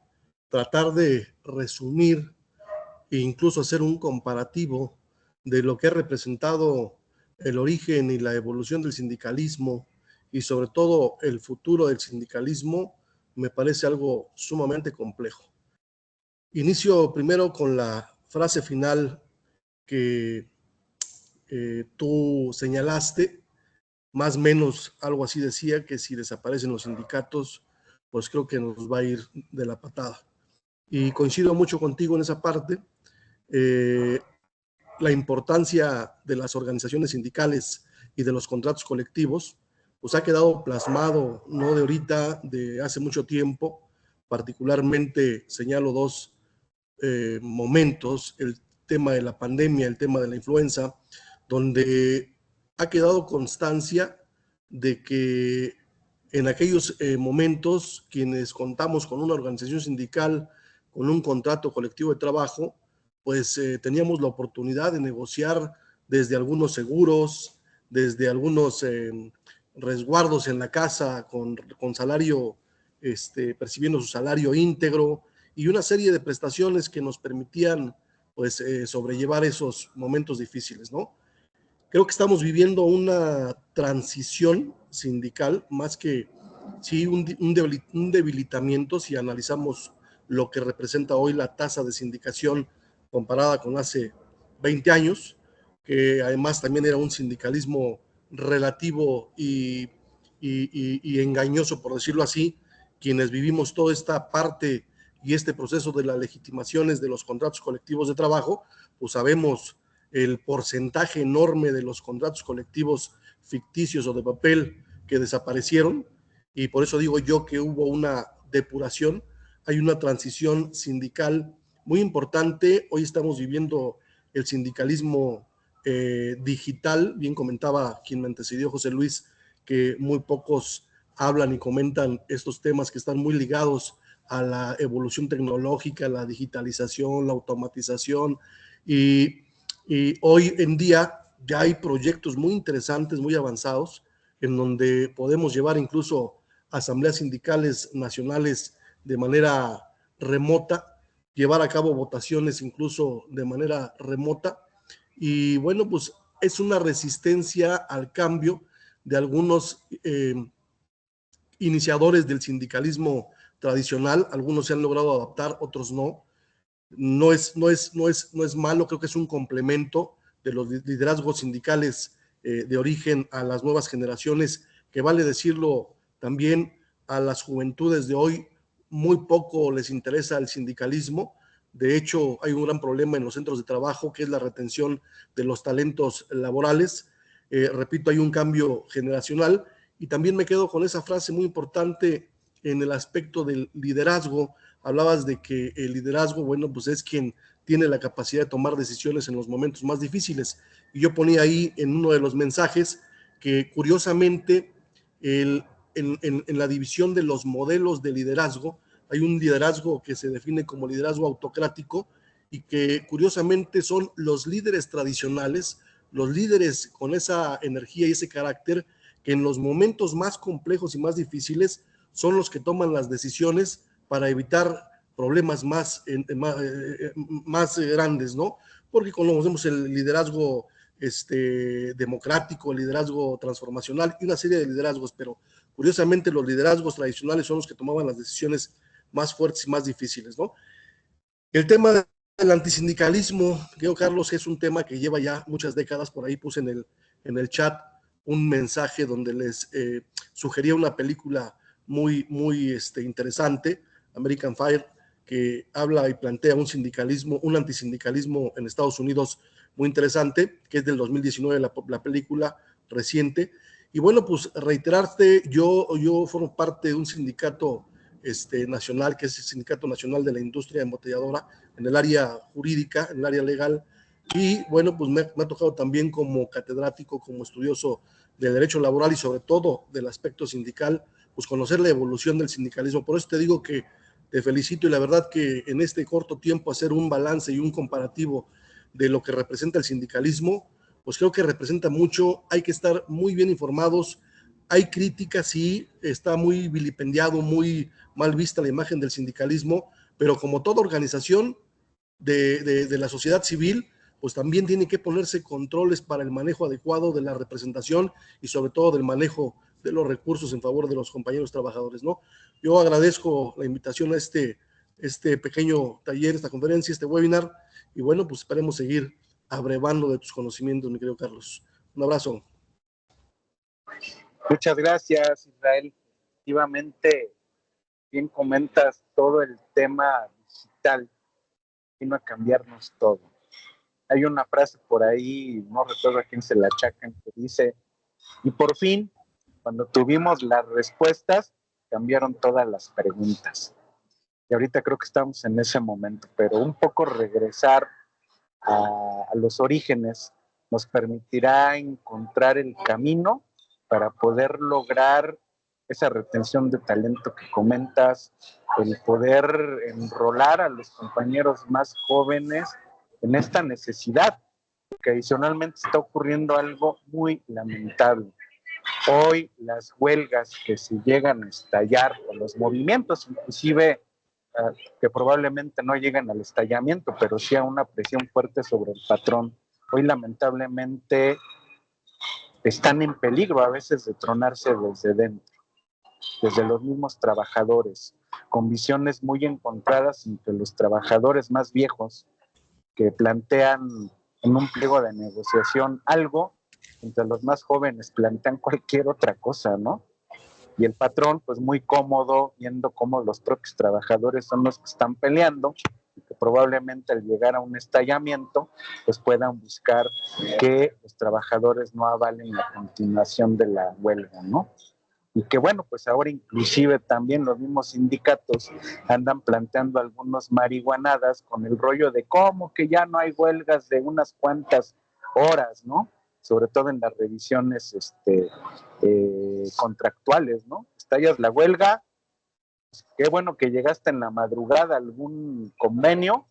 tratar de resumir e incluso hacer un comparativo de lo que ha representado el origen y la evolución del sindicalismo y sobre todo el futuro del sindicalismo, me parece algo sumamente complejo. Inicio primero con la frase final que tú señalaste, más o menos algo así decía, que si desaparecen los sindicatos, pues creo que nos va a ir de la patada. Y coincido mucho contigo en esa parte. La importancia de las organizaciones sindicales y de los contratos colectivos, pues ha quedado plasmado, no de ahorita, de hace mucho tiempo. Particularmente señalo dos momentos: el tema de la pandemia, el tema de la influenza, donde ha quedado constancia de que en aquellos momentos quienes contamos con una organización sindical, con un contrato colectivo de trabajo, pues teníamos la oportunidad de negociar desde algunos seguros, desde algunos resguardos en la casa con salario, percibiendo su salario íntegro, y una serie de prestaciones que nos permitían pues sobrellevar esos momentos difíciles, ¿no? Creo que estamos viviendo una transición sindical, más que sí un debilitamiento, si analizamos lo que representa hoy la tasa de sindicación comparada con hace 20 años, que además también era un sindicalismo relativo y engañoso, por decirlo así. Quienes vivimos toda esta parte y este proceso de las legitimaciones de los contratos colectivos de trabajo, pues sabemos el porcentaje enorme de los contratos colectivos ficticios o de papel que desaparecieron, y por eso digo yo que hubo una depuración, hay una transición sindical muy importante. Hoy estamos viviendo el sindicalismo digital. Bien comentaba quien me antecedió, José Luis, que muy pocos hablan y comentan estos temas que están muy ligados a la evolución tecnológica, la digitalización, la automatización, y hoy en día ya hay proyectos muy interesantes, muy avanzados, en donde podemos llevar incluso asambleas sindicales nacionales de manera remota, llevar a cabo votaciones incluso de manera remota. Y bueno, pues es una resistencia al cambio de algunos iniciadores del sindicalismo tradicional. Algunos se han logrado adaptar, otros no. No es malo, creo que es un complemento de los liderazgos sindicales de origen a las nuevas generaciones, que vale decirlo también a las juventudes de hoy, muy poco les interesa el sindicalismo. De hecho, hay un gran problema en los centros de trabajo, que es la retención de los talentos laborales. Repito, hay un cambio generacional, y también me quedo con esa frase muy importante en el aspecto del liderazgo. Hablabas de que el liderazgo, bueno, pues es quien tiene la capacidad de tomar decisiones en los momentos más difíciles. Y yo ponía ahí en uno de los mensajes que curiosamente en la división de los modelos de liderazgo, hay un liderazgo que se define como liderazgo autocrático, y que curiosamente son los líderes tradicionales, los líderes con esa energía y ese carácter, que en los momentos más complejos y más difíciles son los que toman las decisiones para evitar problemas más grandes, ¿no? Porque conocemos el liderazgo democrático, el liderazgo transformacional y una serie de liderazgos, pero curiosamente los liderazgos tradicionales son los que tomaban las decisiones más fuertes y más difíciles, ¿no? El tema del antisindicalismo, creo, Carlos, es un tema que lleva ya muchas décadas. Por ahí puse en el chat un mensaje donde les sugería una película muy interesante, American Fire, que habla y plantea un sindicalismo, un antisindicalismo en Estados Unidos muy interesante, que es del 2019, la película reciente. Y bueno, pues reiterarte, yo formo parte de un sindicato nacional, que es el Sindicato Nacional de la Industria Embotelladora, en el área jurídica, en el área legal. Y bueno, pues me ha tocado también como catedrático, como estudioso de derecho laboral y sobre todo del aspecto sindical, pues conocer la evolución del sindicalismo. Por eso te digo que te felicito, y la verdad que en este corto tiempo hacer un balance y un comparativo de lo que representa el sindicalismo, pues creo que representa mucho. Hay que estar muy bien informados. Hay críticas, sí, está muy vilipendiado, muy mal vista la imagen del sindicalismo, pero como toda organización de la sociedad civil, pues también tiene que ponerse controles para el manejo adecuado de la representación y sobre todo del manejo los recursos en favor de los compañeros trabajadores, ¿no? Yo agradezco la invitación a este pequeño taller, esta conferencia, este webinar, y bueno, pues esperemos seguir abrevando de tus conocimientos, mi querido Carlos. Un abrazo. Muchas gracias, Israel. Efectivamente, bien comentas todo el tema digital, vino a cambiarnos todo. Hay una frase por ahí, no recuerdo a quién se la achacan, que dice, y por fin, cuando tuvimos las respuestas, cambiaron todas las preguntas. Y ahorita creo que estamos en ese momento, pero un poco regresar a los orígenes nos permitirá encontrar el camino para poder lograr esa retención de talento que comentas, el poder enrolar a los compañeros más jóvenes en esta necesidad, que adicionalmente está ocurriendo algo muy lamentable. Hoy las huelgas que se llegan a estallar, o los movimientos inclusive que probablemente no llegan al estallamiento, pero sí a una presión fuerte sobre el patrón, hoy lamentablemente están en peligro a veces de tronarse desde dentro, desde los mismos trabajadores, con visiones muy encontradas entre los trabajadores más viejos que plantean en un pliego de negociación algo, entre los más jóvenes plantean cualquier otra cosa, ¿no? Y el patrón, pues muy cómodo, viendo cómo los propios trabajadores son los que están peleando, y que probablemente al llegar a un estallamiento, pues puedan buscar que los trabajadores no avalen la continuación de la huelga, ¿no? Y que bueno, pues ahora inclusive también los mismos sindicatos andan planteando algunos marihuanadas con el rollo de cómo que ya no hay huelgas de unas cuantas horas, ¿no? Sobre todo en las revisiones contractuales, ¿no? Estallas la huelga, pues qué bueno que llegaste en la madrugada a algún convenio,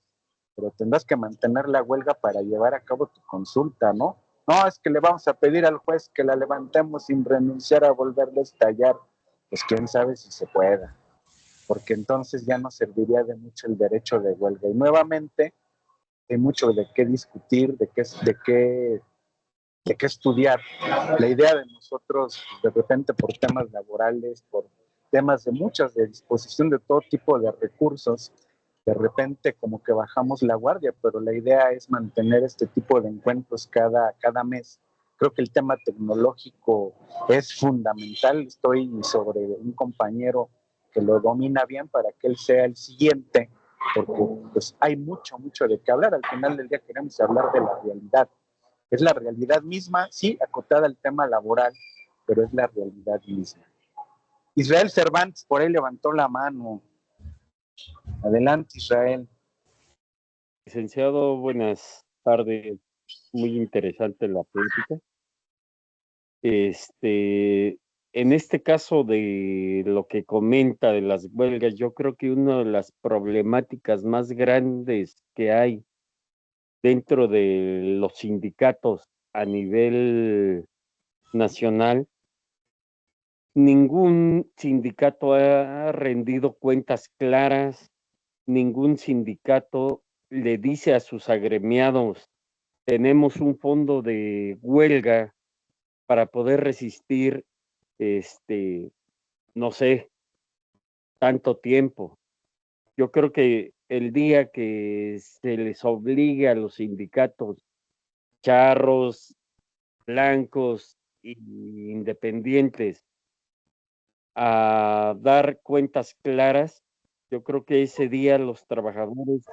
pero tendrás que mantener la huelga para llevar a cabo tu consulta, ¿no? No, es que le vamos a pedir al juez que la levantemos sin renunciar a volverle a estallar. Pues quién sabe si se pueda, porque entonces ya no serviría de mucho el derecho de huelga. Y nuevamente, hay mucho de qué discutir, de qué estudiar. La idea de nosotros, de repente por temas laborales, por temas de de disposición de todo tipo de recursos, de repente como que bajamos la guardia, pero la idea es mantener este tipo de encuentros cada mes. Creo que el tema tecnológico es fundamental. Estoy sobre un compañero que lo domina bien para que él sea el siguiente, porque pues hay mucho de qué hablar. Al final del día queremos hablar de la realidad. Es la realidad misma, sí, acotada al tema laboral, pero es la realidad misma. Israel Cervantes por ahí levantó la mano. Adelante, Israel. Licenciado, buenas tardes. Muy interesante la plática. En este caso de lo que comenta de las huelgas, yo creo que una de las problemáticas más grandes que hay dentro de los sindicatos a nivel nacional, ningún sindicato ha rendido cuentas claras, ningún sindicato le dice a sus agremiados, tenemos un fondo de huelga para poder resistir, no sé, tanto tiempo. Yo creo que el día que se les obligue a los sindicatos charros, blancos e independientes a dar cuentas claras, yo creo que ese día los trabajadores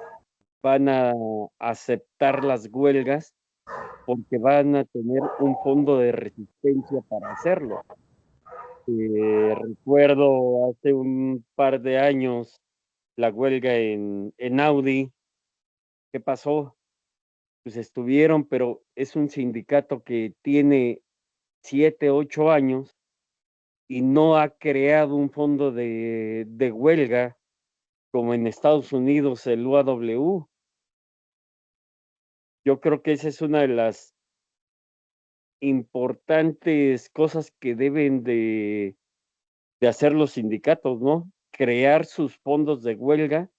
van a aceptar las huelgas porque van a tener un fondo de resistencia para hacerlo. Recuerdo hace un par de años la huelga en Audi. ¿Qué pasó? Pues estuvieron, pero es un sindicato que tiene 7, 8 años y no ha creado un fondo de huelga como en Estados Unidos el UAW. Yo creo que esa es una de las importantes cosas que deben de hacer los sindicatos, ¿no? Crear sus fondos de huelga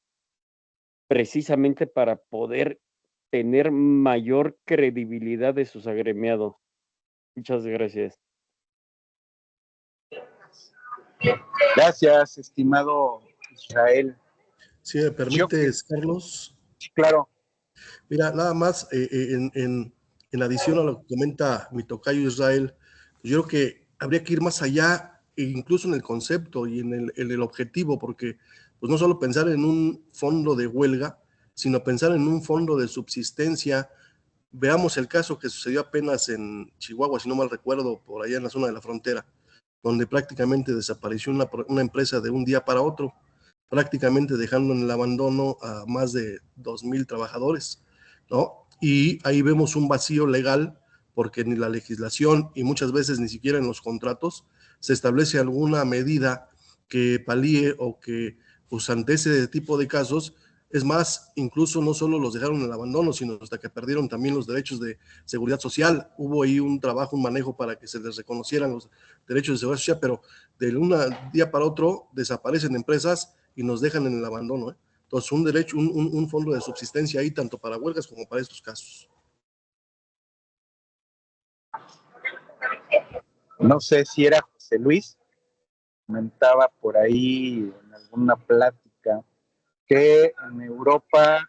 precisamente para poder tener mayor credibilidad de sus agremiados. Muchas gracias. Gracias, estimado Israel. Si me permites, Carlos. Claro. Mira, nada más en adición a lo que comenta mi tocayo Israel, yo creo que habría que ir más allá, e incluso en el concepto y en el objetivo, porque pues no solo pensar en un fondo de huelga, sino pensar en un fondo de subsistencia. Veamos el caso que sucedió apenas en Chihuahua, si no mal recuerdo, por allá en la zona de la frontera, donde prácticamente desapareció una empresa de un día para otro, prácticamente dejando en el abandono a más de 2,000 trabajadores, ¿no? Y ahí vemos un vacío legal, porque ni la legislación y muchas veces ni siquiera en los contratos se establece alguna medida que palíe o que, pues ante ese tipo de casos, es más, incluso no solo los dejaron en el abandono, sino hasta que perdieron también los derechos de seguridad social. Hubo ahí un trabajo, un manejo para que se les reconocieran los derechos de seguridad social, pero de un día para otro desaparecen empresas y nos dejan en el abandono, ¿eh? Entonces, un derecho, un fondo de subsistencia ahí, tanto para huelgas como para estos casos. No sé si era José Luis, comentaba por ahí en alguna plática que en Europa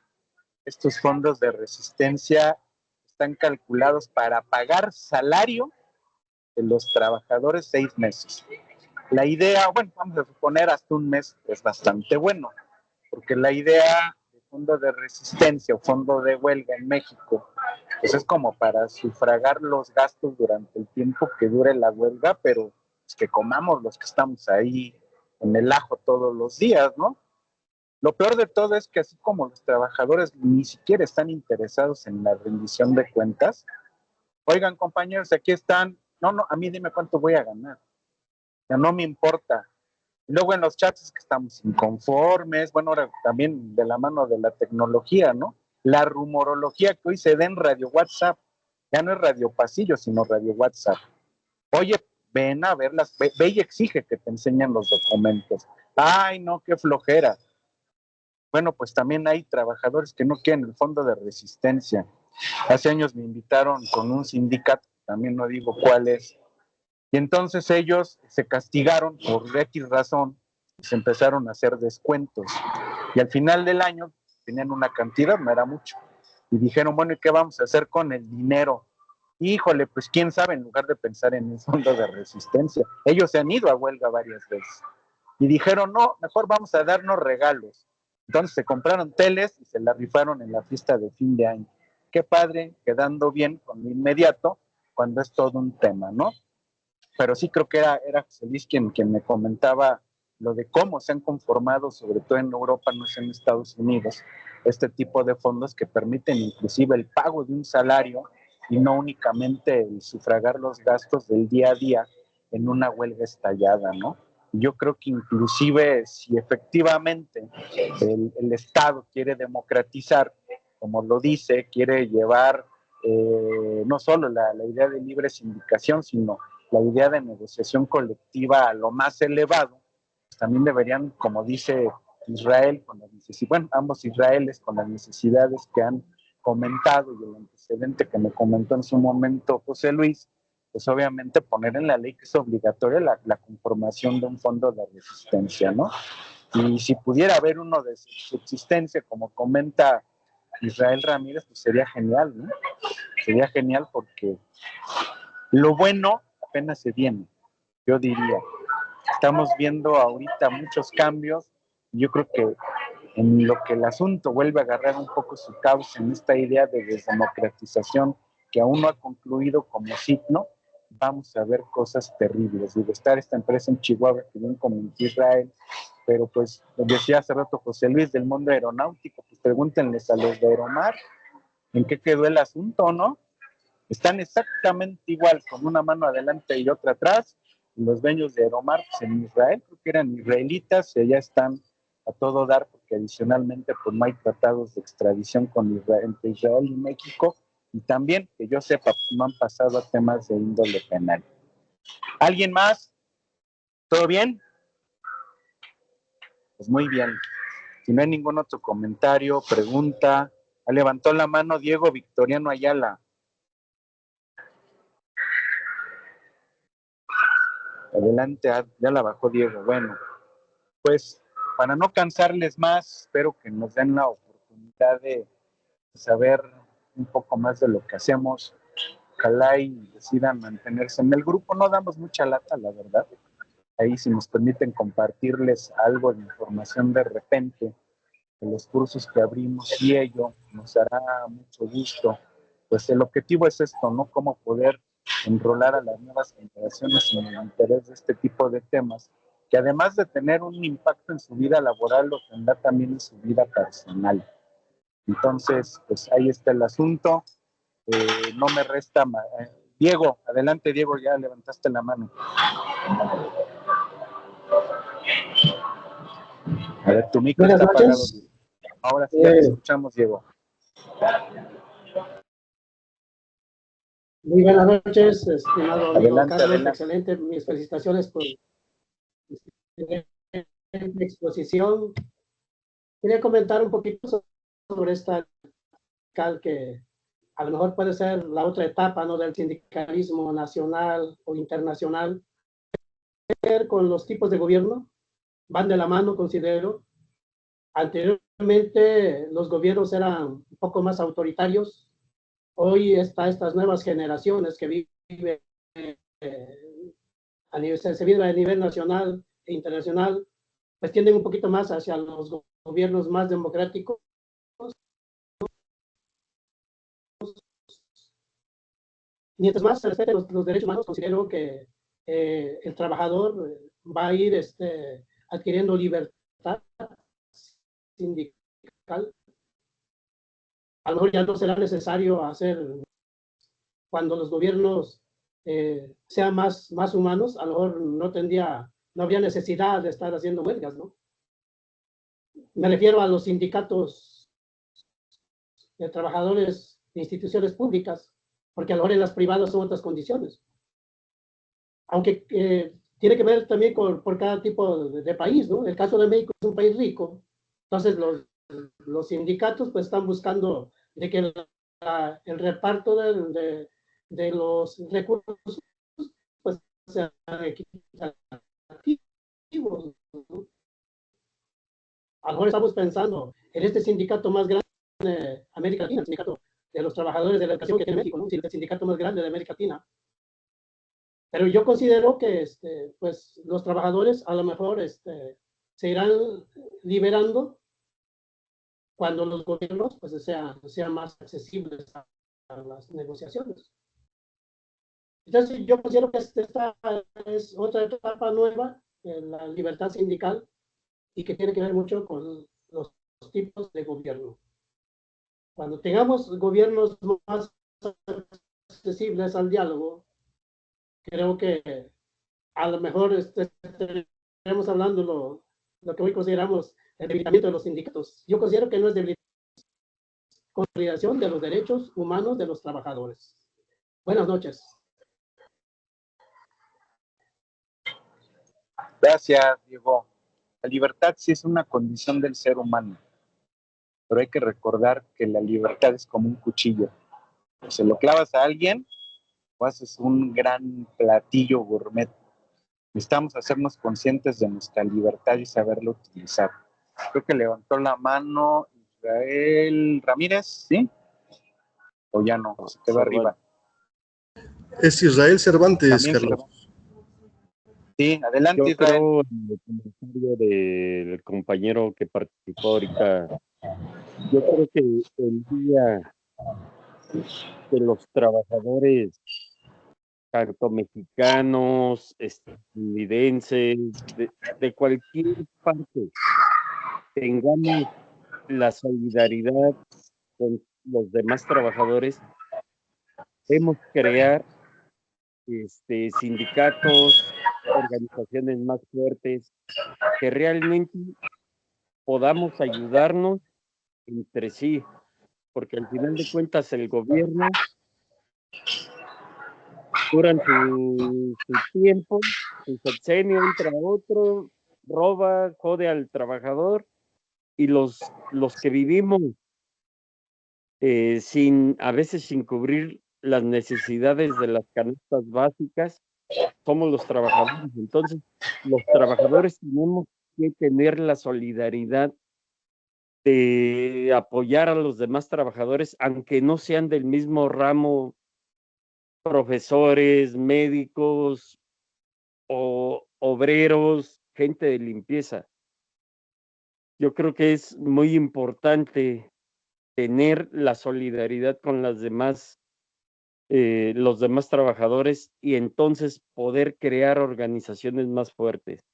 estos fondos de resistencia están calculados para pagar salario de los trabajadores 6 meses. La idea, bueno, vamos a suponer hasta un mes es bastante bueno, porque la idea de fondo de resistencia o fondo de huelga en México, pues es como para sufragar los gastos durante el tiempo que dure la huelga, pero pues que comamos los que estamos ahí en el ajo todos los días, ¿no? Lo peor de todo es que así como los trabajadores ni siquiera están interesados en la rendición de cuentas, oigan compañeros, aquí están, no, a mí dime cuánto voy a ganar, ya no me importa. Y luego en los chats es que estamos inconformes, bueno, ahora también de la mano de la tecnología, ¿no? La rumorología que hoy se da en Radio WhatsApp, ya no es Radio Pasillo, sino Radio WhatsApp. Oye, ven a verlas, ve y exige que te enseñen los documentos. Ay, no, qué flojera. Bueno, pues también hay trabajadores que no quieren el fondo de resistencia. Hace años me invitaron con un sindicato, también no digo cuál es, y entonces ellos se castigaron por X razón y se empezaron a hacer descuentos. Y al final del año tenían una cantidad, no era mucho. Y dijeron, bueno, ¿y qué vamos a hacer con el dinero? Híjole, pues quién sabe, en lugar de pensar en un fondo de resistencia. Ellos se han ido a huelga varias veces. Y dijeron, no, mejor vamos a darnos regalos. Entonces se compraron teles y se la rifaron en la fiesta de fin de año. Qué padre, quedando bien con lo inmediato, cuando es todo un tema, ¿no? Pero sí creo que era José Luis quien me comentaba lo de cómo se han conformado, sobre todo en Europa, no es en Estados Unidos, este tipo de fondos que permiten inclusive el pago de un salario y no únicamente el sufragar los gastos del día a día en una huelga estallada, ¿no? Yo creo que inclusive si efectivamente el Estado quiere democratizar, como lo dice, quiere llevar no solo la idea de libre sindicación, sino la idea de negociación colectiva a lo más elevado, pues también deberían, como dice Israel, con las necesidades, bueno, ambos Israeles con las necesidades que han comentado y el antecedente que me comentó en su momento José Luis, pues obviamente poner en la ley que es obligatoria la conformación de un fondo de resistencia, ¿no? Y si pudiera haber uno de subsistencia, como comenta Israel Ramírez, pues sería genial, ¿no? Sería genial porque lo bueno apenas se viene, yo diría. Estamos viendo ahorita muchos cambios. Yo creo que en lo que el asunto vuelve a agarrar un poco su cauce en esta idea de desdemocratización que aún no ha concluido como signo, vamos a ver cosas terribles. Digo, estar esta empresa en Chihuahua que bien comentó Israel, pero pues decía hace rato José Luis del mundo aeronáutico, pues pregúntenles a los de Aeromar en qué quedó el asunto, ¿no? Están exactamente igual, con una mano adelante y otra atrás. Los dueños de Aeromar, pues en Israel, creo que eran israelitas, y allá están a todo dar, porque adicionalmente pues no hay tratados de extradición con Israel, entre Israel y México, y también, que yo sepa, no han pasado a temas de índole penal. ¿Alguien más? ¿Todo bien? Pues muy bien. Si no hay ningún otro comentario, pregunta, levantó la mano Diego Victoriano Ayala. Adelante, ya la bajó Diego. Bueno, pues para no cansarles más, espero que nos den la oportunidad de saber un poco más de lo que hacemos. Ojalá y decidan mantenerse en el grupo. No damos mucha lata, la verdad. Ahí si nos permiten compartirles algo de información de repente de los cursos que abrimos y ello nos hará mucho gusto. Pues el objetivo es esto, ¿no? Cómo poder enrolar a las nuevas generaciones en el interés de este tipo de temas, que además de tener un impacto en su vida laboral, lo tendrá también en su vida personal. Entonces, pues ahí está el asunto. No me resta más. Diego, adelante Diego, ya levantaste la mano. A ver, tu micro Buenas está apagado. noches. Ahora sí, ya te escuchamos, Diego. Muy buenas noches, estimado amigo Adelante, Carlos. adelante. Excelente, mis felicitaciones por la exposición. Quería comentar un poquito sobre esta que a lo mejor puede ser la otra etapa, ¿no?, del sindicalismo nacional o internacional. Con los tipos de gobierno van de la mano, considero. Anteriormente los gobiernos eran un poco más autoritarios. Hoy estas nuevas generaciones que viven se viven a nivel nacional e internacional, pues tienden un poquito más hacia los gobiernos más democráticos. Mientras más se respeten los derechos humanos, considero que el trabajador va a ir adquiriendo libertad sindical. A lo mejor ya no será necesario hacer, cuando los gobiernos sean más humanos, a lo mejor no habría necesidad de estar haciendo huelgas, ¿no? Me refiero a los sindicatos de trabajadores de instituciones públicas, porque a lo mejor en las privadas son otras condiciones. Aunque tiene que ver también por cada tipo de país, ¿no? El caso de México es un país rico, entonces los sindicatos pues están buscando de que el reparto de los recursos pues sea equitativo, ¿no? A lo mejor estamos pensando en este sindicato más grande de América Latina, el sindicato de los trabajadores de la educación que tiene México, ¿no? El sindicato más grande de América Latina. Pero yo considero que pues los trabajadores a lo mejor se irán liberando cuando los gobiernos pues sean más accesibles a las negociaciones. Entonces yo considero que esta es otra etapa nueva en la libertad sindical y que tiene que ver mucho con los tipos de gobierno. Cuando tengamos gobiernos más accesibles al diálogo, creo que a lo mejor estaremos hablando lo que hoy consideramos el debilitamiento de los sindicatos. Yo considero que no es debilitamiento, es consolidación de los derechos humanos de los trabajadores. Buenas noches. Gracias, Diego. La libertad sí es una condición del ser humano, pero hay que recordar que la libertad es como un cuchillo. O se lo clavas a alguien o haces un gran platillo gourmet. Necesitamos hacernos conscientes de nuestra libertad y saberla utilizar. Creo que levantó la mano Israel Ramírez, ¿sí? O ya no, se quedó arriba. Es Israel Cervantes, También Carlos. Sí, adelante, Yo Israel. creo en el comentario del compañero que participó ahorita. Yo creo que el día que los trabajadores, tanto mexicanos, estadounidenses, de cualquier parte, tengamos la solidaridad con los demás trabajadores, debemos crear sindicatos, organizaciones más fuertes, que realmente podamos ayudarnos entre sí, porque al final de cuentas el gobierno durante su tiempo, su sexenio entra otro, roba, jode al trabajador, y los que vivimos a veces sin cubrir las necesidades de las canastas básicas, somos los trabajadores. Entonces, los trabajadores tenemos que tener la solidaridad de apoyar a los demás trabajadores, aunque no sean del mismo ramo, profesores, médicos o obreros, gente de limpieza. Yo creo que es muy importante tener la solidaridad con los demás trabajadores y entonces poder crear organizaciones más fuertes.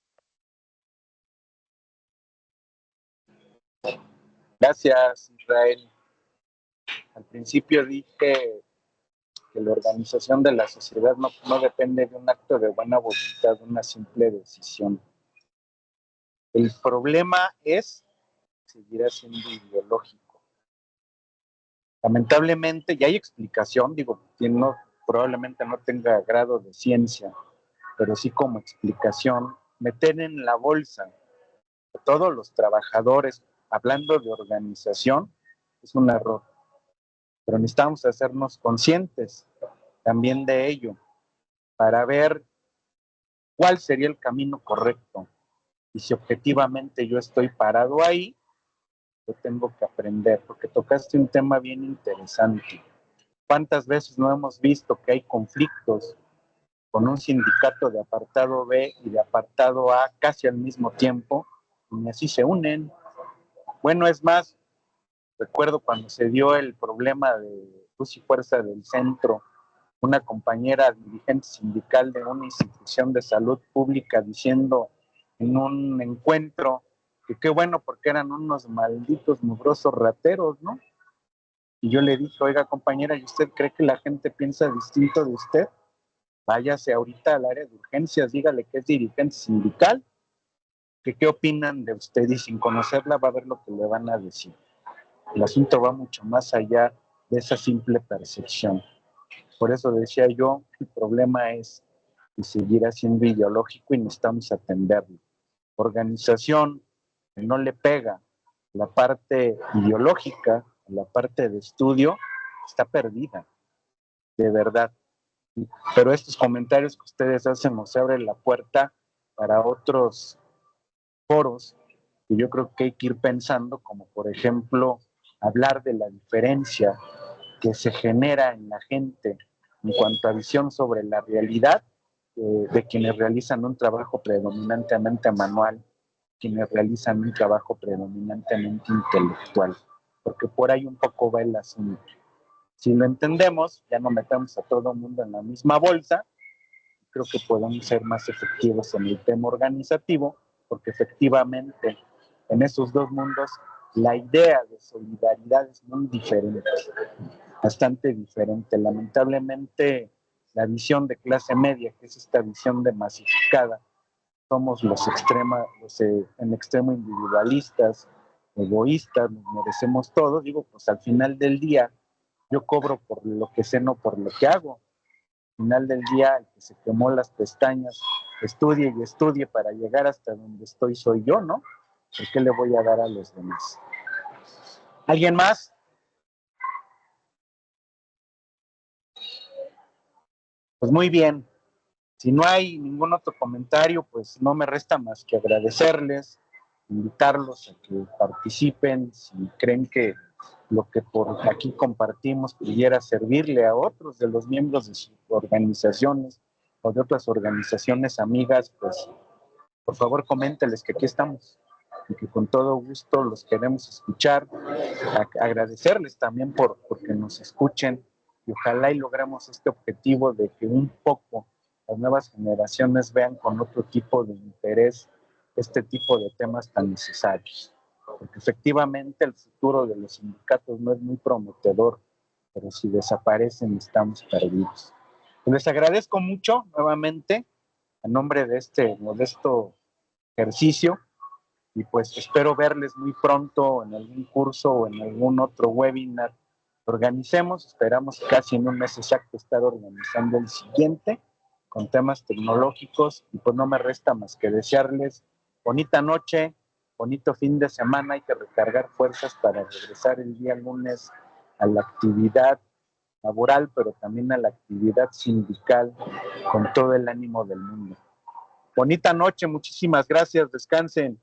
Gracias, Israel. Al principio dije que la organización de la sociedad no depende de un acto de buena voluntad, de una simple decisión. El problema es que seguirá siendo ideológico. Lamentablemente, ya hay explicación, digo, probablemente no tenga grado de ciencia, pero sí como explicación, meter en la bolsa a todos los trabajadores, hablando de organización, es un error. Pero necesitamos hacernos conscientes también de ello, para ver cuál sería el camino correcto. Y si objetivamente yo estoy parado ahí, yo tengo que aprender, porque tocaste un tema bien interesante. ¿Cuántas veces no hemos visto que hay conflictos con un sindicato de apartado B y de apartado A casi al mismo tiempo, y así se unen? Bueno, es más, recuerdo cuando se dio el problema de Luz y Fuerza del Centro, una compañera dirigente sindical de una institución de salud pública diciendo en un encuentro que qué bueno porque eran unos malditos mugrosos rateros, ¿no? Y yo le dije, oiga compañera, ¿y usted cree que la gente piensa distinto de usted? Váyase ahorita al área de urgencias, dígale que es dirigente sindical, que qué opinan de usted, y sin conocerla va a ver lo que le van a decir. El asunto va mucho más allá de esa simple percepción. Por eso decía yo, el problema es que seguirá siendo ideológico y necesitamos atenderlo. Organización que no le pega la parte ideológica, la parte de estudio, está perdida, de verdad. Pero estos comentarios que ustedes hacen nos abren la puerta para otros foros que yo creo que hay que ir pensando, como por ejemplo hablar de la diferencia que se genera en la gente en cuanto a visión sobre la realidad de quienes realizan un trabajo predominantemente manual, quienes realizan un trabajo predominantemente intelectual, porque por ahí un poco va el asunto. Si lo entendemos, ya no metamos a todo el mundo en la misma bolsa, creo que podemos ser más efectivos en el tema organizativo, porque efectivamente en esos dos mundos la idea de solidaridad es muy diferente, bastante diferente. Lamentablemente la visión de clase media, que es esta visión de masificada, somos los en extremo individualistas, egoístas, nos merecemos todo. Digo, pues al final del día yo cobro por lo que sé, no por lo que hago. Al final del día, el que se quemó las pestañas, estudie y estudie para llegar hasta donde estoy soy yo, ¿no? ¿Por qué le voy a dar a los demás? ¿Alguien más? Pues muy bien. Si no hay ningún otro comentario, pues no me resta más que agradecerles, invitarlos a que participen, si creen que lo que por aquí compartimos pudiera servirle a otros de los miembros de sus organizaciones o de otras organizaciones amigas, pues por favor coménteles que aquí estamos y que con todo gusto los queremos escuchar, agradecerles también porque nos escuchen y ojalá y logremos este objetivo de que un poco las nuevas generaciones vean con otro tipo de interés este tipo de temas tan necesarios. Porque efectivamente el futuro de los sindicatos no es muy prometedor, pero si desaparecen estamos perdidos. Les agradezco mucho nuevamente a nombre de este modesto ejercicio y pues espero verles muy pronto en algún curso o en algún otro webinar que organicemos. Esperamos casi en un mes exacto estar organizando el siguiente con temas tecnológicos y pues no me resta más que desearles bonita noche, bonito fin de semana. Hay que recargar fuerzas para regresar el día lunes a la actividad laboral, pero también a la actividad sindical con todo el ánimo del mundo. Bonita noche, muchísimas gracias, descansen.